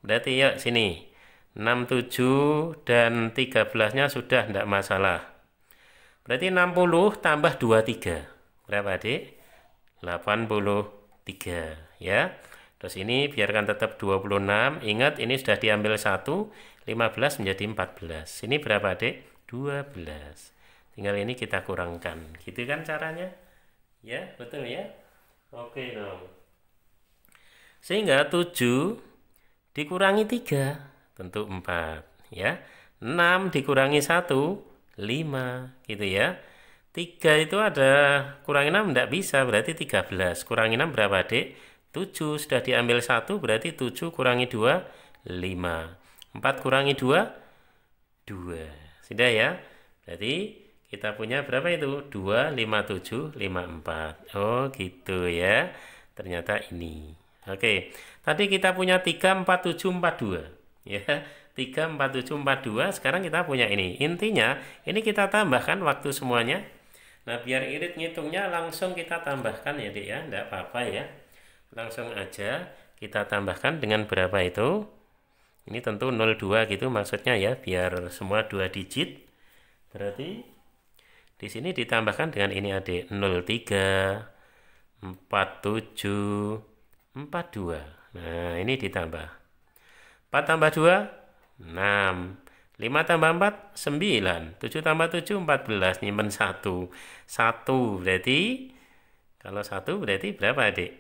Berarti ya sini 67 dan 13-nya sudah enggak masalah. Berarti 60 tambah 23. Berapa, Dek? 83 ya. Terus ini biarkan tetap 26. Ingat ini sudah diambil 1, 15 menjadi 14. Ini berapa, Dek? 12. Tinggal ini kita kurangkan. Gitu kan caranya? Ya, betul ya? Oke dong. Sehingga 7 dikurangi 3 tentu 4 ya. 6 dikurangi 1 5 gitu ya. 3 itu ada kurangi 6 enggak bisa, berarti 13. Kurangi 6 berapa, Dek? 7. Sudah diambil 1 berarti 7 kurangi 2 5. 4 kurangi 2 2. Sudah ya. Berarti kita punya berapa itu? 2, 5, 7, 5, 4. Oh gitu ya. Ternyata ini. Oke. Tadi kita punya 3, 4, 7, 4, 2. Ya. 3, 4, 7, 4, 2. Sekarang kita punya ini. Intinya ini kita tambahkan waktu semuanya. Nah biar irit ngitungnya langsung kita tambahkan ya, Dek ya. Enggak apa-apa ya. Langsung aja kita tambahkan dengan berapa itu. Ini tentu 02 gitu maksudnya ya. Biar semua 2 digit. Berarti di sini ditambahkan dengan ini, Adik, 03, 47, 42. Nah, ini ditambah. 4 tambah 2, 6. 5 tambah 4, 9. 7 tambah 7, 14. Nyimpen 1. 1 berarti, kalau 1 berarti berapa, Adik?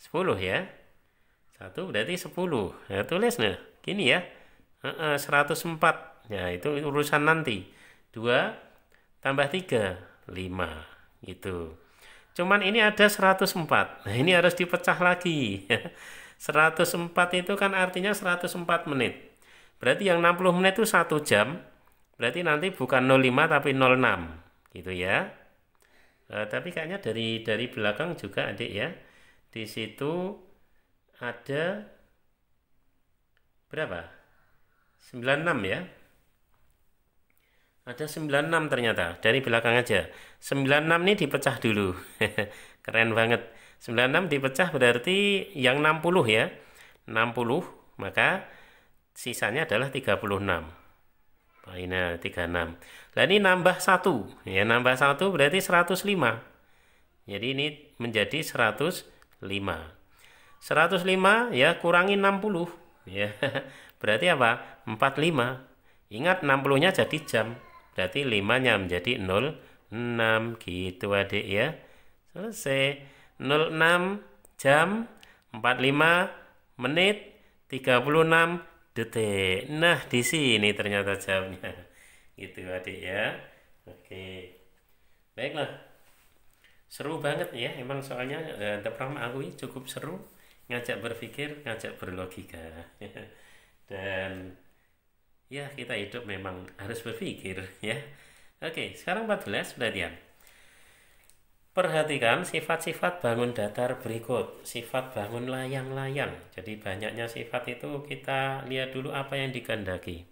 10 ya. 1 berarti 10. Nah, tulis nih, gini ya. 104. Ya, itu urusan nanti. 2 tambah 3, 5. Gitu. Cuman ini ada 104. Nah, ini harus dipecah lagi. 104 itu kan artinya 104 menit. Berarti yang 60 menit itu 1 jam. Berarti nanti bukan 05 tapi 06. Gitu ya. Tapi kayaknya dari belakang juga adik ya. Di situ ada berapa? 96 ya. Ada 96 ternyata, dari belakang aja. 96 ini dipecah dulu. Keren banget. 96 dipecah berarti yang 60 ya. 60, maka sisanya adalah 36. Ini 36. Nah ini nambah 1. Ya, nambah 1 berarti 105. Jadi ini menjadi 105. 105 ya kurangi 60. Ya, berarti apa? 45. Ingat 60-nya jadi jam. Berarti 5-nya menjadi 06 gitu adik ya. Selesai. 06 jam 45 menit 36 detik. Nah, di sini ternyata jamnya. Gitu adik ya. Oke. Baiklah. Seru banget ya. Emang soalnya The Pram akui cukup seru. Ngajak berpikir, ngajak berlogika. Dan ya, kita hidup memang harus berpikir ya. Oke, sekarang 14 perhatian. Perhatikan sifat-sifat bangun datar berikut. Sifat bangun layang-layang. Jadi banyaknya sifat itu kita lihat dulu apa yang dikehendaki.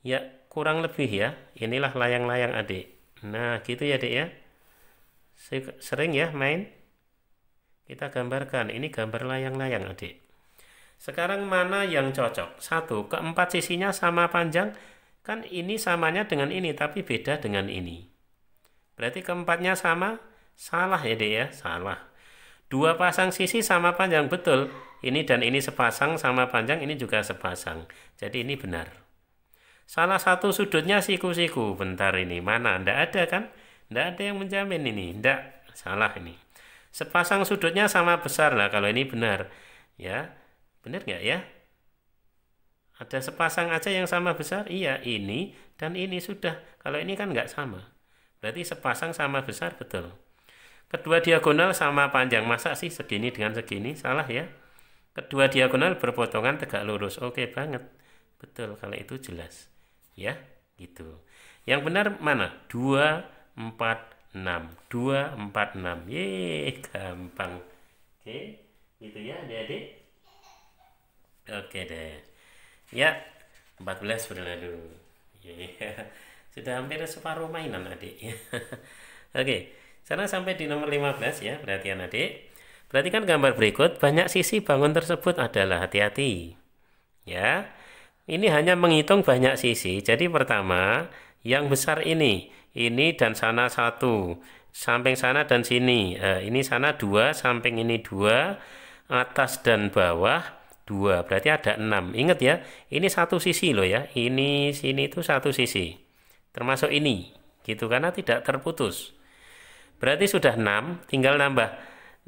Ya, kurang lebih ya. Inilah layang-layang adik. Nah, gitu ya adik ya. Sering ya main. Kita gambarkan. Ini gambar layang-layang adik. Sekarang mana yang cocok? 1, keempat sisinya sama panjang. Kan ini samanya dengan ini, tapi beda dengan ini. Berarti keempatnya sama? Salah ya dek ya? Salah. 2 pasang sisi sama panjang, betul. Ini dan ini sepasang sama panjang, ini juga sepasang. Jadi ini benar. Salah satu sudutnya siku-siku. Bentar ini, mana? Nggak ada kan? Nggak ada yang menjamin ini. Nggak, salah ini. Sepasang sudutnya sama besar lah, kalau ini benar. Ya. Benar nggak ya? Ada sepasang aja yang sama besar? Iya, ini dan ini sudah. Kalau ini kan nggak sama. Berarti sepasang sama besar, betul. Kedua diagonal sama panjang. Masa sih segini dengan segini? Salah ya. Kedua diagonal berpotongan tegak lurus. Oke banget. Betul, kalau itu jelas. Ya, gitu. Yang benar mana? 2, 4, 6. 2, 4, 6. Yeay, gampang. Oke, gitu ya adik-adik. Oke deh. Ya, 14 berlalu. Ya, sudah hampir separuh mainan adik. Oke, sana sampai di nomor 15 ya. Perhatian adik. Perhatikan gambar berikut. Banyak sisi bangun tersebut adalah, hati-hati. Ya, ini hanya menghitung banyak sisi. Jadi pertama, yang besar ini dan sana 1. Samping sana dan sini. Ini sana 2, samping ini 2. Atas dan bawah 2, berarti ada 6. Ingat ya, ini satu sisi loh ya. Ini sini itu satu sisi. Termasuk ini, gitu karena tidak terputus. Berarti sudah 6, tinggal nambah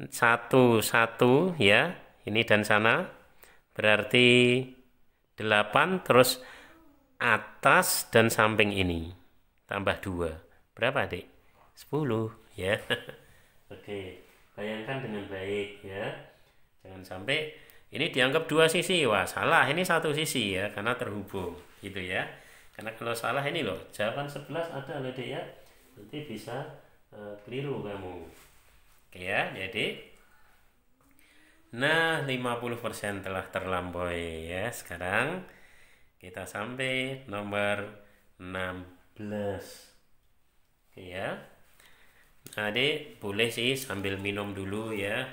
1 ya. Ini dan sana. Berarti 8 terus atas dan samping ini. Tambah 2. Berapa, Adik? 10 ya. Oke, bayangkan dengan baik ya. Jangan sampai ini dianggap 2 sisi. Wah, salah. Ini satu sisi ya, karena terhubung. Gitu ya. Karena kalau salah ini loh, jawaban 11 ada loh, Dek ya. Nanti bisa keliru kamu. Oke ya, jadi. Nah, 50% telah terlampaui ya. Sekarang kita sampai nomor 16. Oke ya. Nah, Dek, boleh sih sambil minum dulu ya.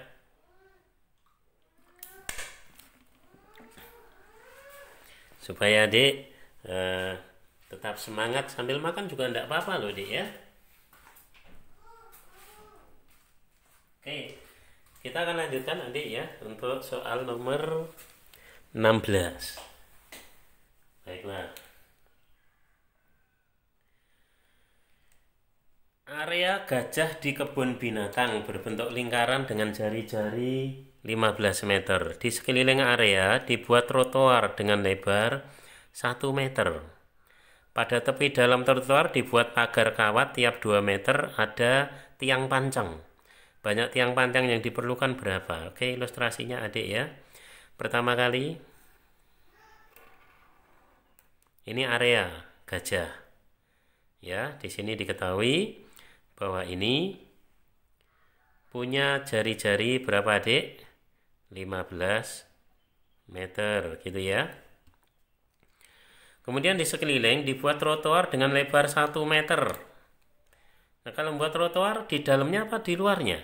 Supaya adik tetap semangat sambil makan juga enggak apa-apa loh adik ya. Oke, kita akan lanjutkan adik ya untuk soal nomor 16. Baiklah. Area gajah di kebun binatang berbentuk lingkaran dengan jari-jari 15 meter. Di sekeliling area dibuat trotoar dengan lebar 1 meter. Pada tepi dalam trotoar dibuat pagar kawat tiap 2 meter ada tiang pancang. Banyak tiang pancang yang diperlukan berapa? Oke, ilustrasinya adik ya. Pertama kali, ini area gajah. Ya, di sini diketahui bahwa ini punya jari-jari berapa adik? 15 meter gitu ya. Kemudian di sekeliling dibuat trotoar dengan lebar 1 meter. Nah, kalau membuat trotoar di dalamnya apa di luarnya?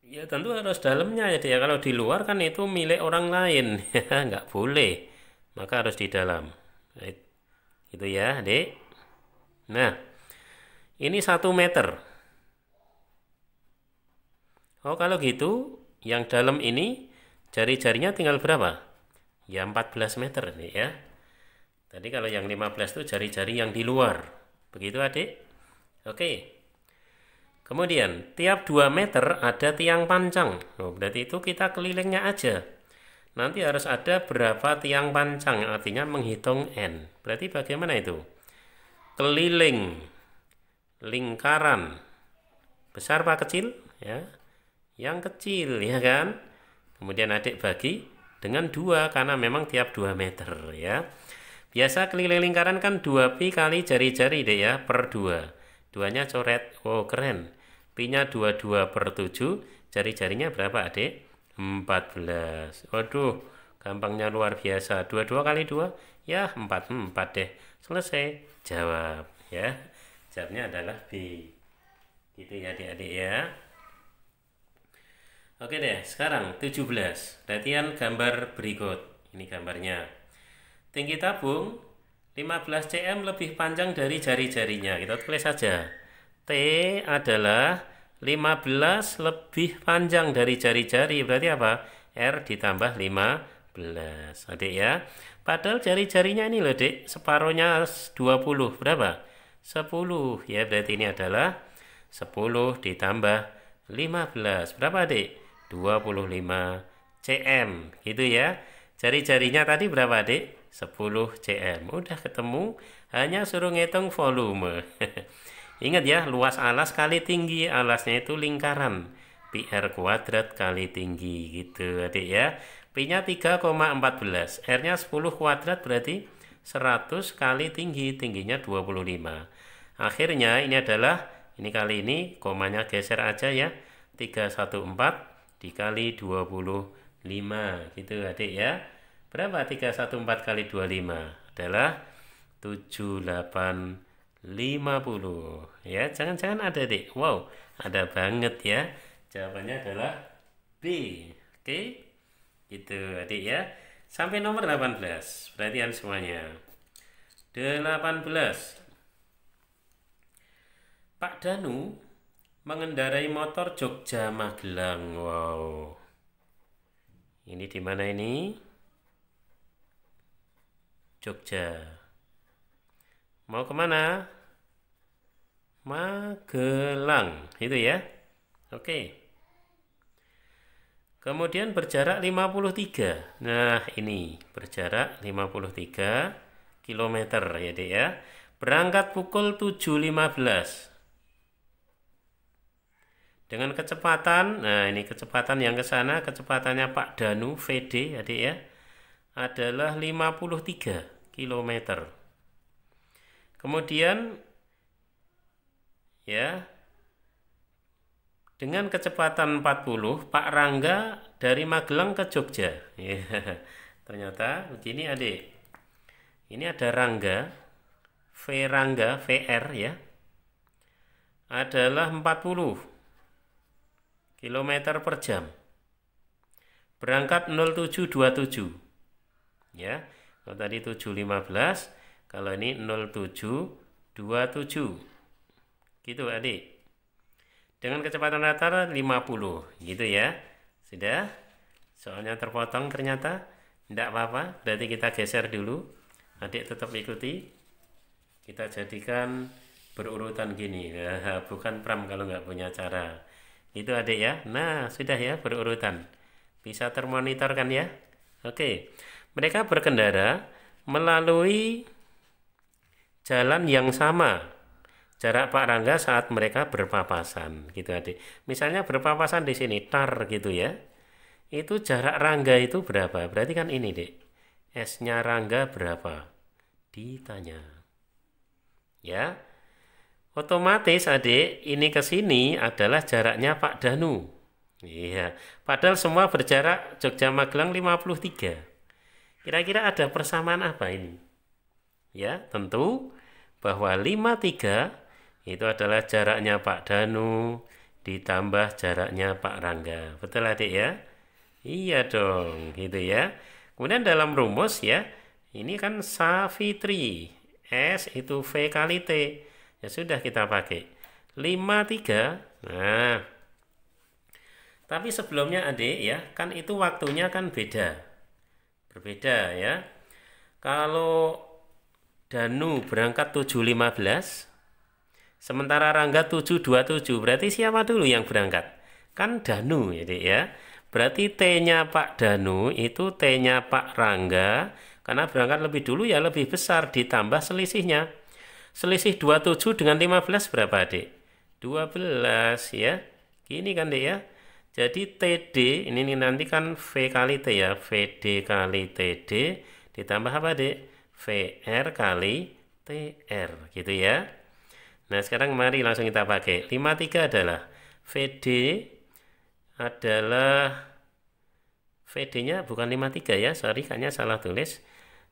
Ya tentu harus dalamnya ya. Kalau di luar kan itu milik orang lain, ya nggak boleh. Maka harus di dalam. Itu ya adik. Nah, ini 1 meter. Oh kalau gitu, yang dalam ini jari-jarinya tinggal berapa? Ya 14 meter nih ya. Tadi kalau yang 15 itu jari-jari yang di luar. Begitu adik? Oke. Kemudian tiap 2 meter ada tiang pancang. Oh, berarti itu kita kelilingnya aja. Nanti harus ada berapa tiang pancang, artinya menghitung N. Berarti bagaimana itu? Keliling, lingkaran. Besar apa kecil? Ya, yang kecil ya kan? Kemudian adik bagi dengan 2 karena memang tiap 2 meter ya. Biasa keliling lingkaran kan 2pi kali jari-jari deh ya, per 2. 2-nya coret, oh keren. Pi-nya 22 per 7, jari-jarinya berapa adik? 14. Waduh, gampangnya luar biasa. 22 kali 2, ya 4 deh. Selesai, jawab ya. Jawabnya adalah B. Gitu ya adik-adik ya. Oke deh, sekarang 17. Latihan gambar berikut. Ini gambarnya. Tinggi tabung 15 cm lebih panjang dari jari-jarinya. Kita tulis saja. T adalah 15 lebih panjang dari jari-jari. Berarti apa? R ditambah 15. Adik ya. Padahal jari-jarinya ini loh, Dik. Separuhnya 20. Berapa? 10. Ya, berarti ini adalah 10 ditambah 15. Berapa, Adik? 25 cm. Gitu ya. Jari-jarinya tadi berapa, Adik? 10 cm. Udah ketemu, hanya suruh ngitung volume. Ingat ya, luas alas kali tinggi, alasnya itu lingkaran. Pi R kuadrat kali tinggi gitu adik ya. Pi-nya 3,14, R-nya 10 kuadrat berarti 100 kali tinggi, tingginya 25. Akhirnya ini adalah, ini kali ini, komanya geser aja ya. 314 dikali 25 gitu adik ya. Berapa 314 kali 25? Adalah 7850. Ya, jangan-jangan ada, Dik. Wow, ada banget ya. Jawabannya adalah B. Oke. Gitu, adik ya. Sampai nomor 18. Perhatian semuanya. 18. Pak Danu mengendarai motor Jogja Magelang. Wow. Ini di mana ini? Jogja. Mau kemana? Magelang. Itu ya. Oke. Kemudian berjarak 53. Nah, ini berjarak 53 km ya, Dek ya. Berangkat pukul 7.15. Dengan kecepatan, nah ini kecepatan yang ke sana, kecepatannya Pak Danu VD ya, Dek ya, adalah 53 km. Kemudian ya, dengan kecepatan 40, Pak Rangga dari Magelang ke Jogja. Ya, ternyata begini adik. Ini ada Rangga, Rangga, VR ya, adalah 40 km per jam. Berangkat 0727. Ya, kalau tadi 7.15, kalau ini 0727. Gitu adik. Dengan kecepatan rata 50, gitu ya. Sudah? Soalnya terpotong ternyata. Tidak apa-apa, berarti kita geser dulu. Adik tetap ikuti. Kita jadikan berurutan gini. Bukan pram kalau nggak punya cara. Itu adik ya. Nah, sudah ya berurutan. Bisa termonitor kan ya? Oke. Mereka berkendara melalui jalan yang sama jarak Pak Rangga saat mereka berpapasan gitu adik. Misalnya berpapasan di sini tar gitu ya. Itu jarak Rangga itu berapa? Berarti kan ini dek. S-nya Rangga berapa? Ditanya. Ya. Otomatis adik ini ke sini adalah jaraknya Pak Danu. Iya. Padahal semua berjarak Jogja Magelang 53. Kira-kira ada persamaan apa ini? Ya, tentu bahwa 53 itu adalah jaraknya Pak Danu ditambah jaraknya Pak Rangga. Betul adik ya? Iya dong, gitu ya. Kemudian dalam rumus ya, ini kan Savitri. S itu V kali T. Ya sudah kita pakai. 53. Nah, tapi sebelumnya adik ya, kan itu waktunya kan beda. Berbeda ya. Kalau Danu berangkat 7.15, sementara Rangga 7.27, berarti siapa dulu yang berangkat? Kan Danu ya dek ya. Berarti T-nya Pak Danu itu T-nya Pak Rangga, karena berangkat lebih dulu ya lebih besar, ditambah selisihnya. Selisih 27 dengan 15 berapa dek? 12 ya. Gini kan dek ya. Jadi TD, ini nanti kan V kali T ya, VD kali TD, ditambah apa dek? VR kali TR gitu ya. Nah sekarang mari langsung kita pakai. 53 adalah VD adalah VD-nya bukan 53 ya, sorry kayaknya salah tulis.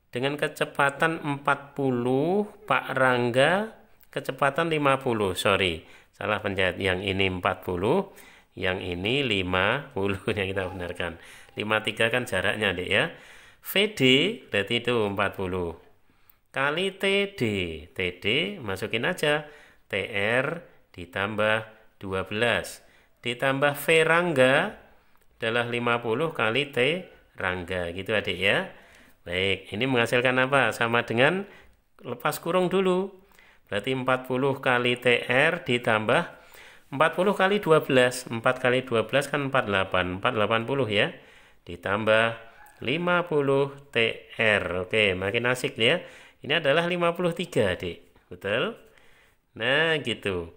Dengan kecepatan 40, Pak Rangga kecepatan 50, sorry salah pencet. Yang ini 40, yang ini 50 yang kita benarkan. 53 kan jaraknya dek ya. VD berarti itu 40 kali TD. TD masukin aja TR ditambah 12 ditambah V Rangga adalah 50 kali T Rangga gitu adik ya. Baik, ini menghasilkan apa? Sama dengan lepas kurung dulu. Berarti 40 kali TR ditambah 40 kali 12. 4 kali 12 kan 48. 480 ya. Ditambah 50 TR. Oke, makin asik ya. Ini adalah 53, Adik. Betul? Nah, gitu.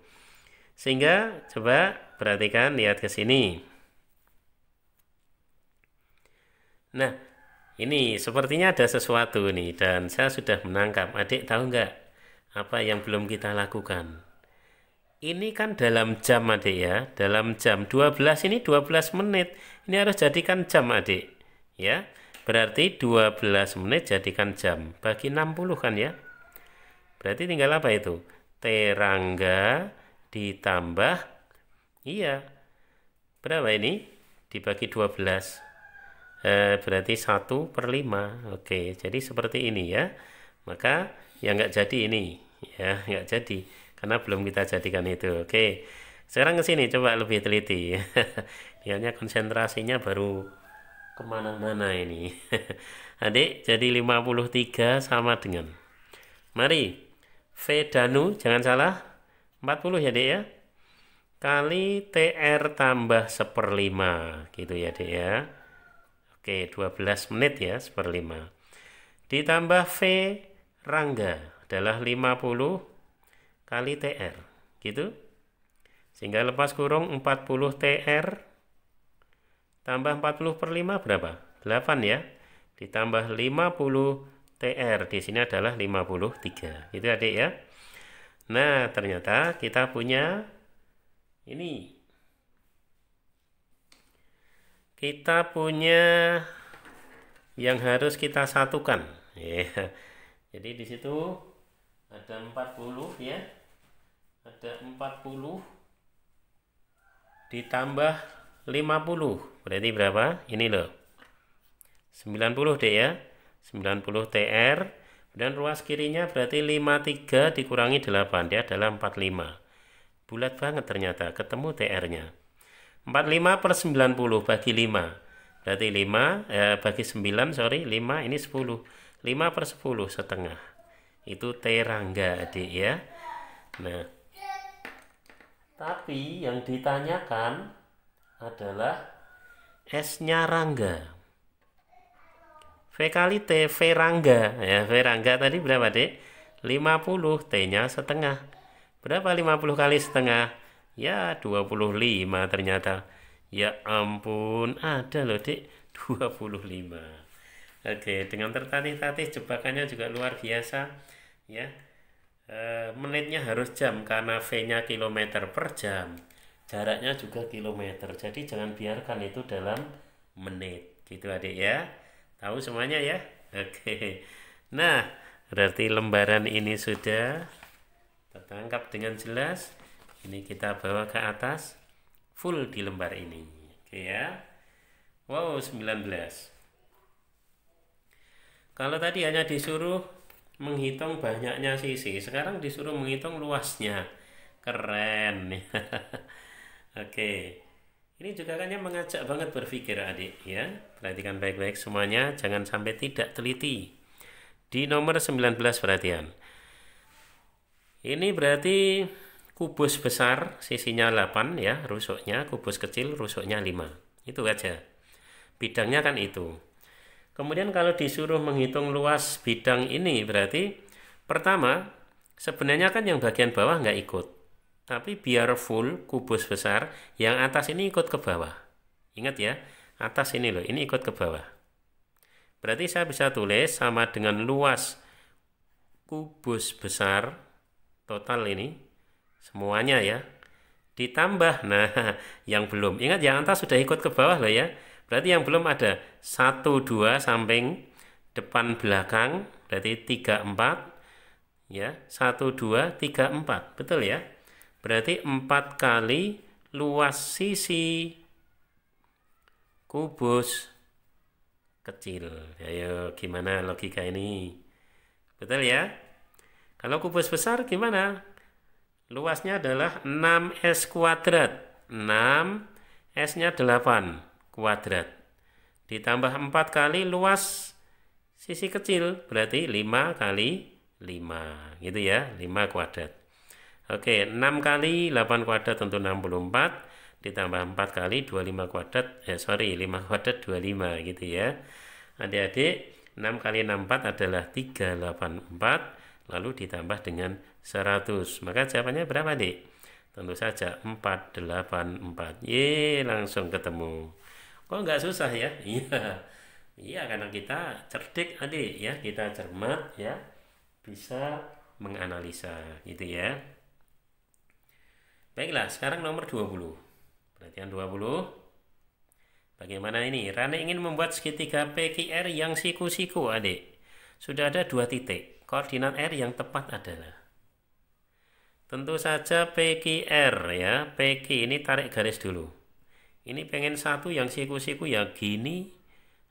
Sehingga coba perhatikan, lihat ke sini. Nah, ini sepertinya ada sesuatu nih dan saya sudah menangkap. Adik tahu nggak apa yang belum kita lakukan? Ini kan dalam jam adik ya. Dalam jam 12 ini 12 menit. Ini harus jadikan jam adik. Ya. Berarti 12 menit jadikan jam. Bagi 60 kan ya. Berarti tinggal apa itu? T Rangga ditambah. Iya. Berapa ini? Dibagi 12. Berarti 1/5. Oke. Jadi seperti ini ya. Maka ya nggak jadi ini. Ya nggak jadi. Karena belum kita jadikan itu. Oke. Sekarang ke sini coba lebih teliti. Lihatnya konsentrasinya baru kemana-mana ini. Adik, jadi 53 sama dengan. Mari. V Danu, jangan salah. 40 ya, Dek ya. Kali TR tambah 1/5. Gitu ya, Dek ya. Oke, 12 menit ya, 1/5. Ditambah V Rangga adalah 50 kali TR. Gitu. Sehingga lepas kurung 40 TR tambah 40/5 berapa? 8 ya. Ditambah 50 TR. Di sini adalah 53. Itu adik ya. Nah, ternyata kita punya ini. Kita punya yang harus kita satukan. Ya. Jadi di situ ada 40 ya. Ada 40 ditambah 50. Berarti berapa? Ini loh. 90 deh ya. 90 TR. Dan ruas kirinya berarti 53 dikurangi 8. Dia adalah 45. Bulat banget ternyata. Ketemu TR-nya. 45/90 bagi 5. Berarti 5 bagi 9, sorry. 5 ini 10. 5/10 setengah. Itu T Rangga adik ya. Nah. Tapi yang ditanyakan adalah S-nya Rangga. V kali T, V rangga. Ya, V rangga tadi berapa, Dek? 50, T-nya setengah. Berapa 50 kali setengah? Ya, 25 ternyata. Ya ampun, ada loh, Dek. 25. Oke, dengan tertatih-tatih jebakannya juga luar biasa. Ya, menitnya harus jam karena V-nya kilometer per jam. Jaraknya juga kilometer. Jadi jangan biarkan itu dalam menit. Gitu adik ya. Tahu semuanya ya? Oke. Nah, berarti lembaran ini sudah tertangkap dengan jelas. Ini kita bawa ke atas. Full di lembar ini. Oke ya. Wow, 19. Kalau tadi hanya disuruh menghitung banyaknya sisi, sekarang disuruh menghitung luasnya. Keren. Oke. Ini juga kan yang mengajak banget berpikir adik ya. Perhatikan baik-baik semuanya, jangan sampai tidak teliti. Di nomor 19 perhatian. Ini berarti kubus besar sisinya 8 ya, rusuknya, kubus kecil rusuknya 5. Itu aja. Bidangnya kan itu. Kemudian kalau disuruh menghitung luas bidang ini berarti pertama sebenarnya kan yang bagian bawah nggak ikut. Tapi biar full kubus besar, yang atas ini ikut ke bawah. Ingat ya, atas ini loh, ini ikut ke bawah. Berarti saya bisa tulis sama dengan luas kubus besar total ini, semuanya ya, ditambah, nah yang belum. Ingat yang atas sudah ikut ke bawah loh ya. Berarti yang belum ada 1, 2 samping, depan belakang, berarti 3, 4. Ya, 1, 2, 3, 4. Betul ya? Berarti 4 kali luas sisi kubus kecil. Ayo, gimana logika ini? Betul ya? Kalau kubus besar gimana? Luasnya adalah 6S kuadrat. 6, S-nya 8 kuadrat. Ditambah 4 kali luas sisi kecil. Berarti 5 kali 5. Gitu ya, 5 kuadrat. Oke, 6 kali 8 kuadrat tentu 64, ditambah 4 kali 25 kuadrat, 5 kuadrat 25 gitu ya. Adik-adik, 6 kali 64 adalah 384, lalu ditambah dengan 100. Maka jawabannya berapa, Dik? Tentu saja 484. Langsung ketemu. Kok nggak susah ya? Iya. Iya, karena kita cerdik, Adik ya, kita cermat ya, bisa menganalisa gitu ya. Baiklah, sekarang nomor 20. Perhatian 20. Bagaimana ini? Rane ingin membuat segitiga PQR yang siku-siku, adik. Sudah ada 2 titik. Koordinat R yang tepat adalah. Tentu saja PQR ya. PQ ini tarik garis dulu. Ini pengen satu yang siku-siku ya gini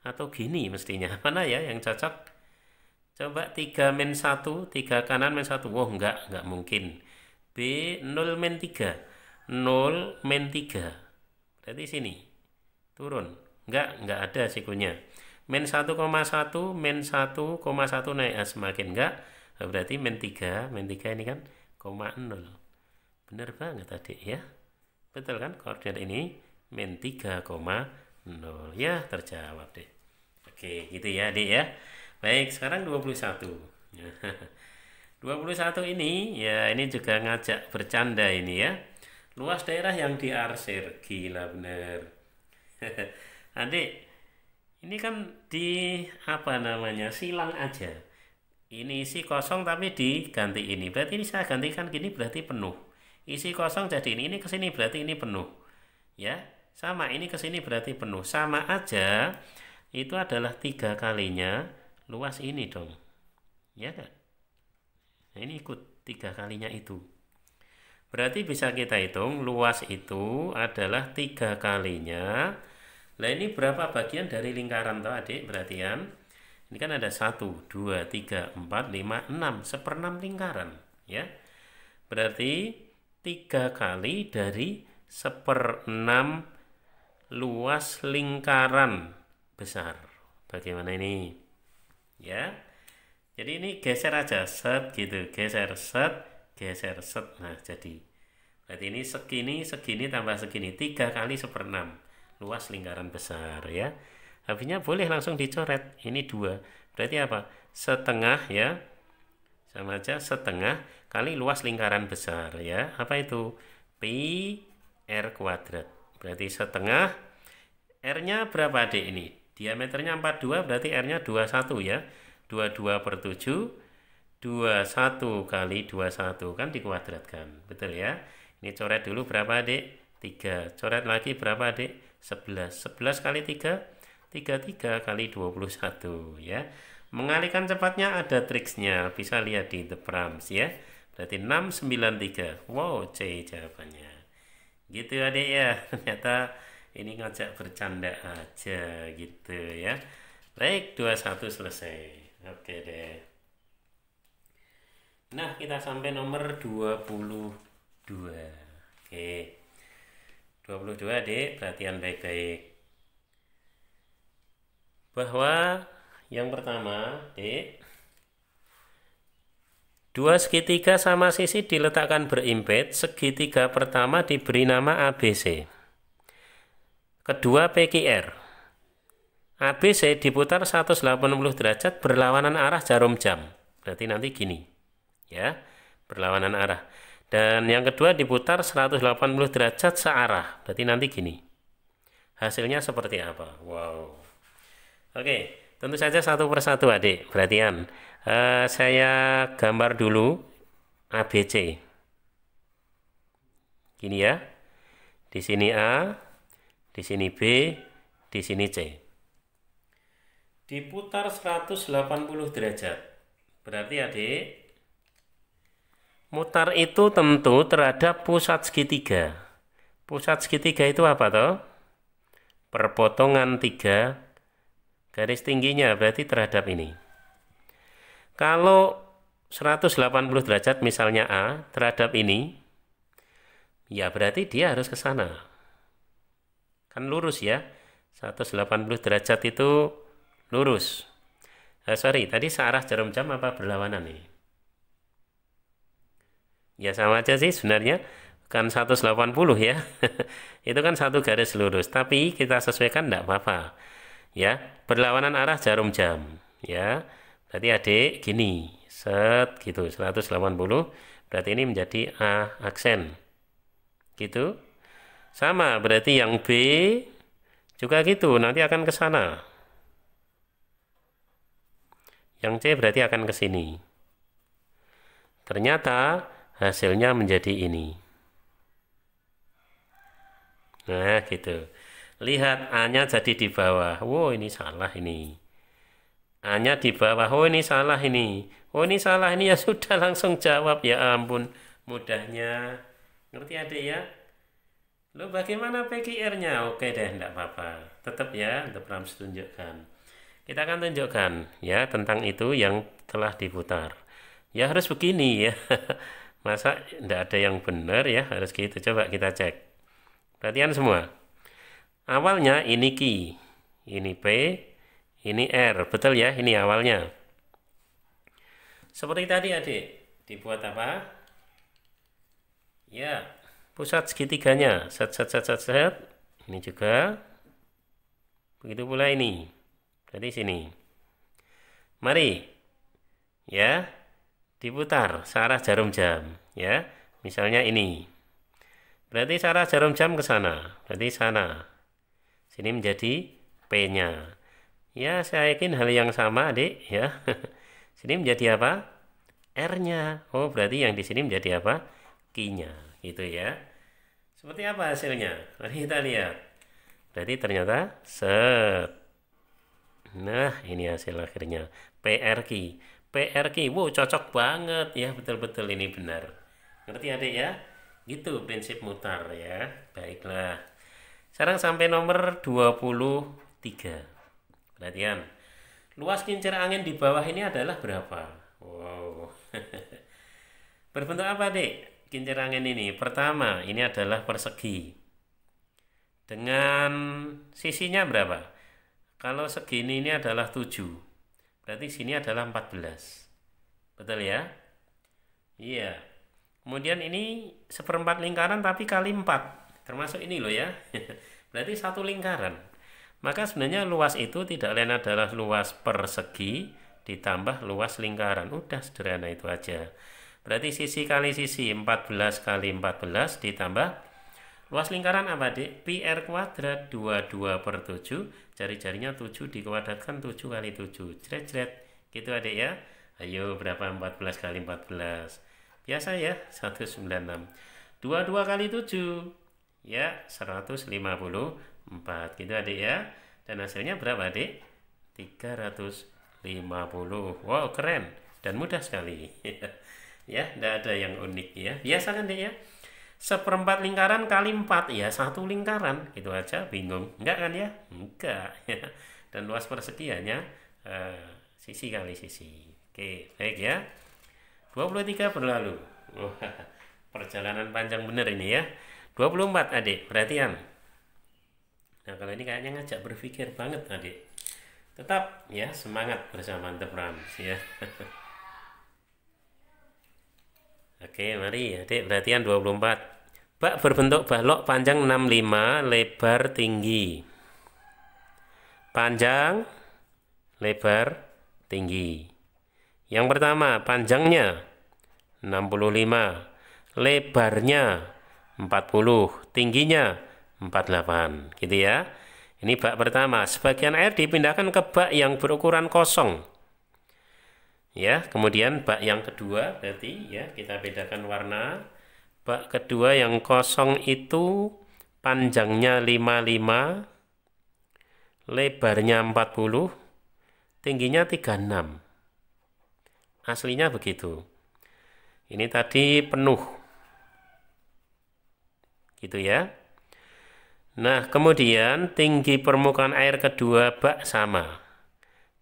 atau gini mestinya. Mana ya yang cocok? Coba 3 min 1, 3 kanan min 1. Wah, enggak mungkin. B 0 min 3, 0 min 3, berarti sini turun, enggak ada sikunya. Min 1,1, min 1,1 naik semakin enggak, berarti min 3 ini kan 0. Benar banget tadi ya, betul kan, koordinat ini min 3,0 ya, terjawab deh. Oke gitu ya adik ya. Baik, sekarang 21. 21 ini ya, ini juga ngajak bercanda ini ya. Luas daerah yang diarsir, gila bener. Adik, ini kan di apa namanya, silang aja. Ini isi kosong tapi diganti ini. Berarti ini saya gantikan gini berarti penuh. Isi kosong jadi ini kesini berarti ini penuh. Ya, sama ini kesini berarti penuh. Sama aja, itu adalah 3 kalinya luas ini dong. Ya kan? Nah, ini ikut 3 kalinya itu. Berarti bisa kita hitung luas itu adalah 3 kalinya. Nah ini berapa bagian dari lingkaran toh adik? Perhatian. Ini kan ada 1, 2, 3, 4, 5, 6. 1/6 lingkaran. Ya. Berarti 3 kali dari 1/6 luas lingkaran besar. Bagaimana ini? Ya. Jadi ini geser aja, set gitu, geser set. Nah, jadi berarti ini segini tambah segini, 3 kali 1/6 luas lingkaran besar ya. habisnya boleh langsung dicoret. Ini 2. Berarti apa? Setengah ya. Sama aja setengah kali luas lingkaran besar ya. Apa itu? Pi R kuadrat. Berarti setengah. R-nya berapa adik ini? Diameternya 42 berarti R-nya 21 ya. 22 per 7. 21 kali 21 kan dikuadratkan. Betul ya? Ini coret dulu berapa adik? 3. Coret lagi berapa adik? 11. 11 kali 3? 33 kali 21 ya. Mengalihkan cepatnya ada triksnya, bisa lihat di The Prompts ya. Berarti 693. Wow, C jawabannya. Gitu adik ya. Ternyata ini ngajak bercanda aja gitu ya. Baik, 21 selesai. Oke deh. Nah, kita sampai nomor 22. Oke. 22 adik, perhatian baik-baik. Bahwa yang pertama, Dek, dua segitiga sama sisi diletakkan berimpit. Segitiga pertama diberi nama ABC. Kedua PQR. ABC diputar 180 derajat berlawanan arah jarum jam. Berarti nanti gini. Ya, berlawanan arah. Dan yang kedua diputar 180 derajat searah. Berarti nanti gini. Hasilnya seperti apa? Wow. Oke. Tentu saja satu persatu adik, perhatian. Saya gambar dulu ABC. Gini ya. Di sini A, di sini B, di sini C. Diputar 180 derajat. Berarti adik, mutar itu tentu terhadap pusat segitiga. Pusat segitiga itu apa toh? Perpotongan 3 garis tingginya berarti terhadap ini. Kalau 180 derajat misalnya A terhadap ini, ya berarti dia harus ke sana. Kan lurus ya. 180 derajat itu lurus. Sorry, tadi searah jarum jam apa berlawanan nih? Ya sama aja sih sebenarnya. Kan 180 ya. Itu kan satu garis lurus. Tapi kita sesuaikan enggak apa-apa. Ya, berlawanan arah jarum jam ya. Berarti adik gini, set gitu 180. Berarti ini menjadi A aksen. Gitu. Sama, berarti yang B juga gitu, nanti akan ke sana. Yang C berarti akan ke sini. Ternyata hasilnya menjadi ini. Nah, gitu. Lihat A-nya jadi di bawah. Wow, ini salah ini. A-nya di bawah. Oh, ini salah ini. Oh, ini salah ini. Ya sudah langsung jawab. Ya ampun, mudahnya. Ngerti adik ya? Lo bagaimana PQR-nya? Oke deh, enggak apa-apa. Tetap ya, The Prompts tunjukkan. Kita akan tunjukkan ya tentang itu yang telah diputar. Ya harus begini ya. Masa enggak ada yang benar ya? Harus gitu. Coba kita cek. Perhatian semua. Awalnya ini Q, ini P, ini R. Betul ya, ini awalnya. Seperti tadi adik, dibuat apa? Ya, pusat segitiganya. Set. Ini juga. Begitu pula ini. Berarti sini. Mari. Ya, diputar searah jarum jam. Ya, misalnya ini. Berarti searah jarum jam ke sana. Berarti sana. Sini menjadi P-nya. Ya, saya yakin hal yang sama, adik. Ya, sini menjadi apa? R-nya. Oh, berarti yang di sini menjadi apa? Q-nya. Gitu ya. Seperti apa hasilnya? Mari kita lihat. Berarti ternyata set. Nah, ini hasil akhirnya. PRQ. PRQ. Wow, cocok banget. Ya, betul-betul ini benar. Ngerti adik ya? Gitu prinsip mutar ya. Baiklah. Sekarang sampai nomor 23. Perhatian. Luas kincir angin di bawah ini adalah berapa? Wow. Berbentuk apa, Dek? Kincir angin ini. Pertama, ini adalah persegi. Dengan sisinya berapa? Kalau segini ini adalah 7. Berarti sini adalah 14. Betul ya? Iya. Kemudian ini seperempat lingkaran tapi kali 4. Termasuk ini loh ya. Berarti satu lingkaran. Maka sebenarnya luas itu tidak lain adalah luas persegi ditambah luas lingkaran. Udah sederhana itu aja. Berarti sisi kali sisi 14 kali 14 ditambah luas lingkaran apa, Dik? Pi R kuadrat 22 per 7. Jari-jarinya 7 dikuadratkan 7 kali 7. Jret-jret. Gitu, Adik ya. Ayo, berapa 14 kali 14? Biasa ya, 196. 22 kali 7. Ya, 154. Gitu, Adik ya. Dan hasilnya berapa, Adik? 350. Wow, keren. Dan mudah sekali. Ya, tidak ada yang unik ya. Biasa kan, Dek ya? Seperempat lingkaran kali 4 ya, satu lingkaran. Gitu aja, bingung. Enggak kan ya? Enggak. Ya. Dan luas persegiannya sisi kali sisi. Oke, baik ya. 23 berlalu. Oh, perjalanan panjang bener ini ya. 24, Adik, perhatian. Nah, kalau ini kayaknya ngajak berpikir banget, Adik. Tetap ya, semangat bersama The Prams ya. Oke, mari Adik, perhatian 24. Bak berbentuk balok panjang 65, lebar tinggi. Panjang, lebar, tinggi. Yang pertama, panjangnya 65, lebarnya 40, tingginya 48, gitu ya. Ini bak pertama. Sebagian air dipindahkan ke bak yang berukuran kosong. Ya, kemudian bak yang kedua berarti ya kita bedakan warna. Bak kedua yang kosong itu panjangnya 55, lebarnya 40, tingginya 36. Aslinya begitu. Ini tadi penuh. Gitu ya. Nah, kemudian tinggi permukaan air kedua bak sama.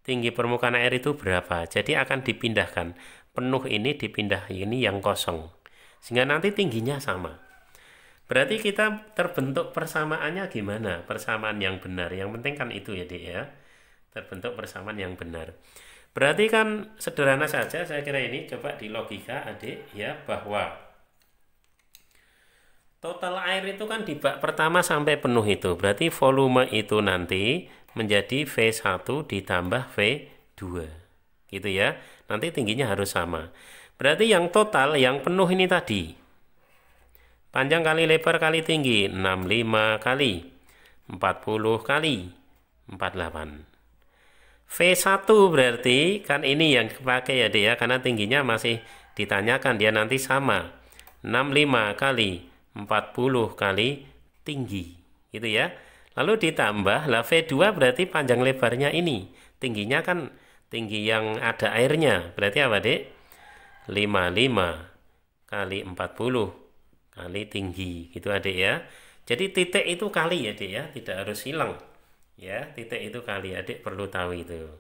Tinggi permukaan air itu berapa? Jadi akan dipindahkan. Penuh ini dipindah ini yang kosong. Sehingga nanti tingginya sama. Berarti kita terbentuk persamaannya gimana? Persamaan yang benar. Yang penting kan itu ya, Dik ya. Terbentuk persamaan yang benar. Berarti kan sederhana saja saya kira ini. Coba di logika, Adik ya, bahwa total air itu kan di bak pertama sampai penuh itu. Berarti volume itu nanti menjadi V1 ditambah V2. Gitu ya. Nanti tingginya harus sama. Berarti yang total, yang penuh ini tadi. Panjang kali lebar kali tinggi. 65 kali 40 kali 48. V1 berarti kan ini yang dipakai ya, dia karena tingginya masih ditanyakan, dia nanti sama. 65 kali 40 kali tinggi, gitu ya. Lalu ditambah, lah V2 berarti panjang lebarnya ini. Tingginya kan tinggi yang ada airnya. Berarti apa, Dek? 55 kali 40 kali tinggi, gitu Adik ya. Jadi titik itu kali ya, Dek ya, tidak harus hilang. Ya, titik itu kali, Adik perlu tahu itu.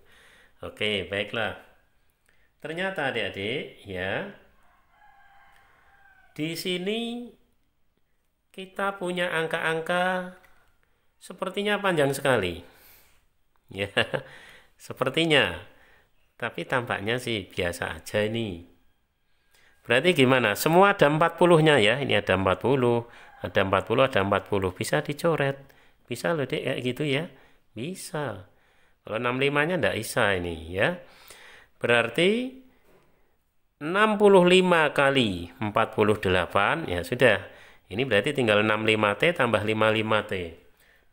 Oke, baiklah. Ternyata Adik-adik ya, di sini kita punya angka-angka sepertinya panjang sekali. Ya, sepertinya. Tapi tampaknya sih biasa aja ini. Berarti gimana? Semua ada 40-nya ya. Ini ada 40, ada 40, ada 40. Bisa dicoret. Bisa loh, Dek, kayak gitu ya. Bisa. Kalau 65-nya enggak bisa ini ya. Berarti 65 kali 48 ya sudah. Ini berarti tinggal 65T tambah 55T.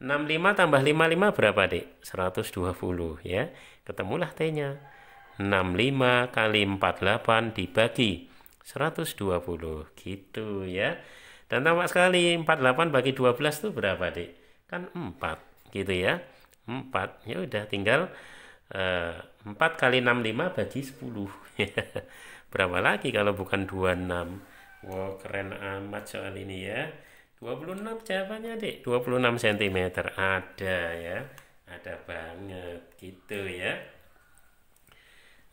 65 tambah 55 berapa, Dek? 120 ya. Ketemulah T-nya. 65 kali 48 dibagi 120 gitu ya. Dan tampak sekali 48 bagi 12 itu berapa, Dek? Kan 4 gitu ya. 4. Ya udah tinggal 4 kali 65 bagi 10. Berapa lagi kalau bukan 26? Wow, keren amat soal ini ya. 26 jawabannya, Dek. 26 cm. Ada ya. Ada banget gitu ya.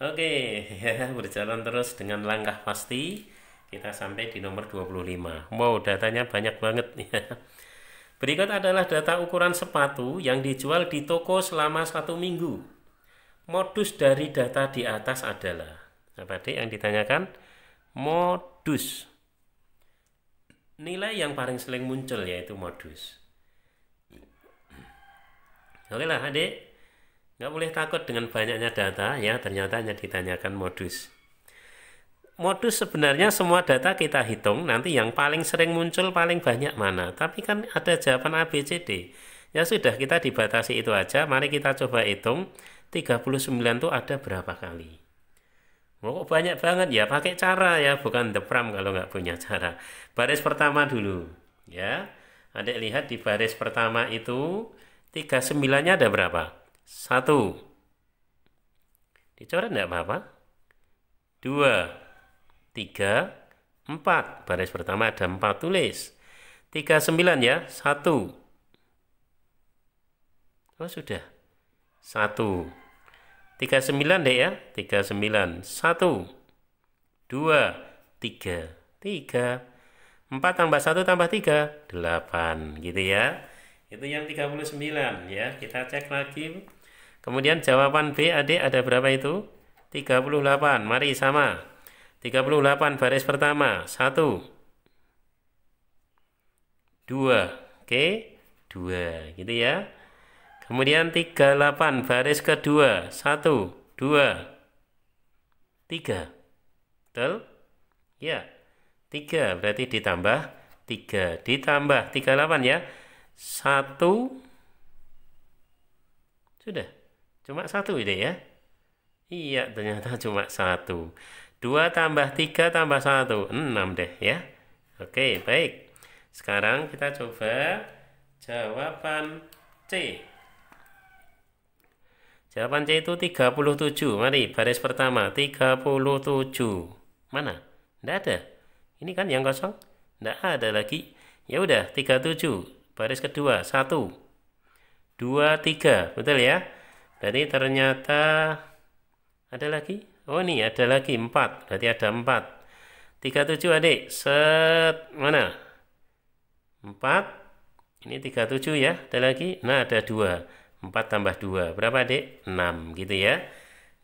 Oke, ya, berjalan terus dengan langkah pasti. Kita sampai di nomor 25. Wow, datanya banyak banget ya. Berikut adalah data ukuran sepatu yang dijual di toko selama 1 minggu. Modus dari data di atas adalah, apa, Dek, yang ditanyakan? Modus. Nilai yang paling sering muncul yaitu modus. Oke lah adik, nggak boleh takut dengan banyaknya data ya, ternyata hanya ditanyakan modus. Modus sebenarnya semua data kita hitung, nanti yang paling sering muncul paling banyak mana. Tapi kan ada jawaban A, B, C, D. Ya sudah, kita dibatasi itu aja. Mari kita coba hitung 39 itu ada berapa kali. Oh, banyak banget ya, pakai cara ya, bukan the pram kalau nggak punya cara. Baris pertama dulu ya. Adik lihat di baris pertama itu 39-nya ada berapa? 1. Dicoret enggak apa-apa? 2, 3, 4. Baris pertama ada 4, tulis. 39 ya, 1. Oh sudah, 1. 39 deh ya, 39. 1, 2, 3, 3. 4 tambah 1 tambah 3, 8 gitu ya. Itu yang 39 ya. Kita cek lagi. Kemudian jawaban B adik ada berapa itu? 38. Mari sama. 38 baris pertama. 1, 2. Oke, 2 gitu ya. Kemudian 38 baris kedua. 1, 2, 3. Betul? Ya. 3 berarti ditambah 3. Ditambah 38 ya. 1. Sudah. Cuma 1 ini ya. Iya, ternyata cuma 1. 2 tambah 3 tambah 1. 6 deh ya. Oke, baik. Sekarang kita coba jawaban C. Jawaban C itu 37. Mari, baris pertama. 37. Mana? Tidak ada. Ini kan yang kosong. Tidak ada lagi. Ya udah, 37. Baris kedua, 1, 2, 3. Betul ya? Berarti ternyata ada lagi. Oh ini ada lagi 4. Berarti ada 4. 37 adik. Set. Mana? 4. Ini 37 ya. Ada lagi. Nah ada 2. 4 tambah 2. Berapa adik? 6 gitu ya.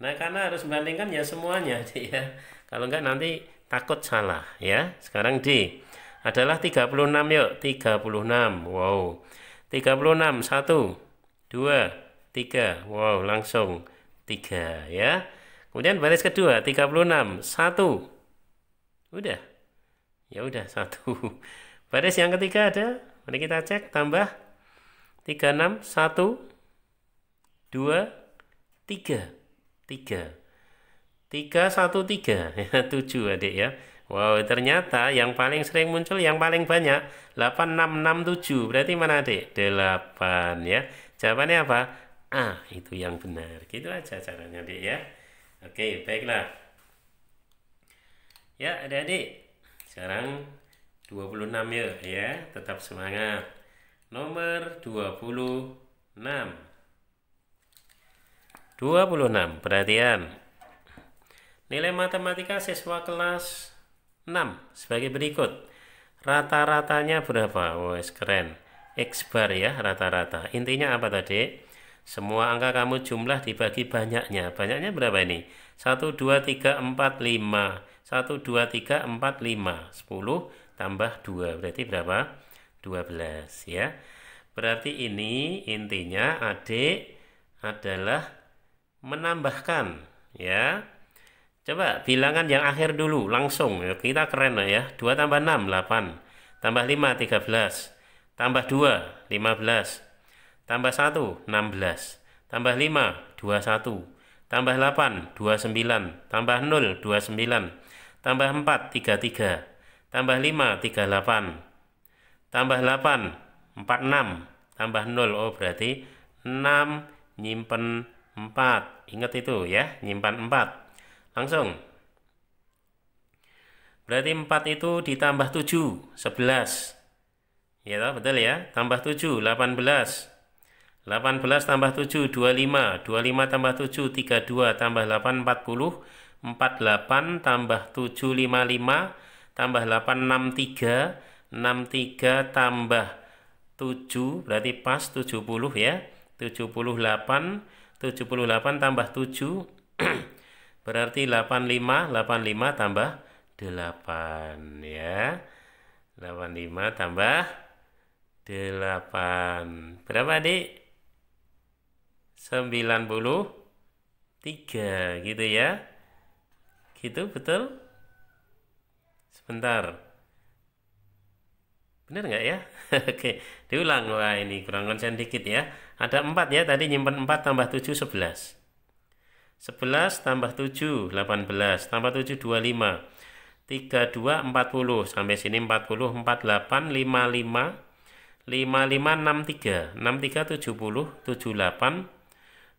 Nah karena harus membandingkan ya semuanya adik ya. Kalau enggak nanti takut salah ya. Sekarang D adalah 36 yuk. 36. Wow. 36. 1, 2, 3. Wow, langsung 3 ya. Kemudian baris kedua 36. 1. Udah. Ya udah 1. Baris yang ketiga ada. Mari kita cek tambah 36. 1, 2, 3. 3. 3, 1, 3. 7 adik ya. Wow, ternyata yang paling sering muncul yang paling banyak 8, 6, 6, 7. Berarti mana adik? 8 ya. Jawabannya apa? A, itu yang benar. Gitu aja caranya adik ya. Oke, baiklah. Ya, adik-adik. Sekarang 26 ya. Tetap semangat. Nomor 26. 26. Perhatian. Nilai matematika siswa kelas 6 sebagai berikut. Rata-ratanya berapa? Wes keren. X bar ya rata-rata. Intinya apa tadi? Semua angka kamu jumlah dibagi banyaknya. Banyaknya berapa ini? 1, 2, 3, 4, 5. 1, 2, 3, 4, 5. 10 tambah 2. Berarti berapa? 12 ya. Berarti ini intinya adik adalah menambahkan ya. Coba bilangan yang akhir dulu langsung ya, kita keren lah ya. 2 tambah 6 8. Tambah 5 13. Tambah 2 15. Tambah 1 16. Tambah 5 21. Tambah 8 29. Tambah 0 29. Tambah 4 33. Tambah 5 38. Tambah 8 46. Tambah 0 oh berarti 6 nyimpen 4. Ingat itu ya, nyimpan 4. Langsung. Berarti 4 itu ditambah 7, 11. Ya toh, betul ya? Tambah 7, 18. 18 tambah 7, 25. 25 tambah 7, 32. Tambah 8, 40. 48 tambah 7, 55. Tambah 8, 63. 63 tambah 7, berarti pas 70 ya. 78. 78 tambah 7. Berarti 85, 85 tambah 8 ya. 85 tambah 8. Berapa adik? 93 gitu ya. Gitu betul? Sebentar. Benar nggak ya? Oke, diulang. Wah, ini kurang konsen dikit ya. Ada 4 ya, tadi nyimpen 4 tambah 7, 11. 11 tambah 7, 18. Tambah 7, 25. 32, 40. Sampai sini 40, 48, 55. 55, 63. 63, 70. 78.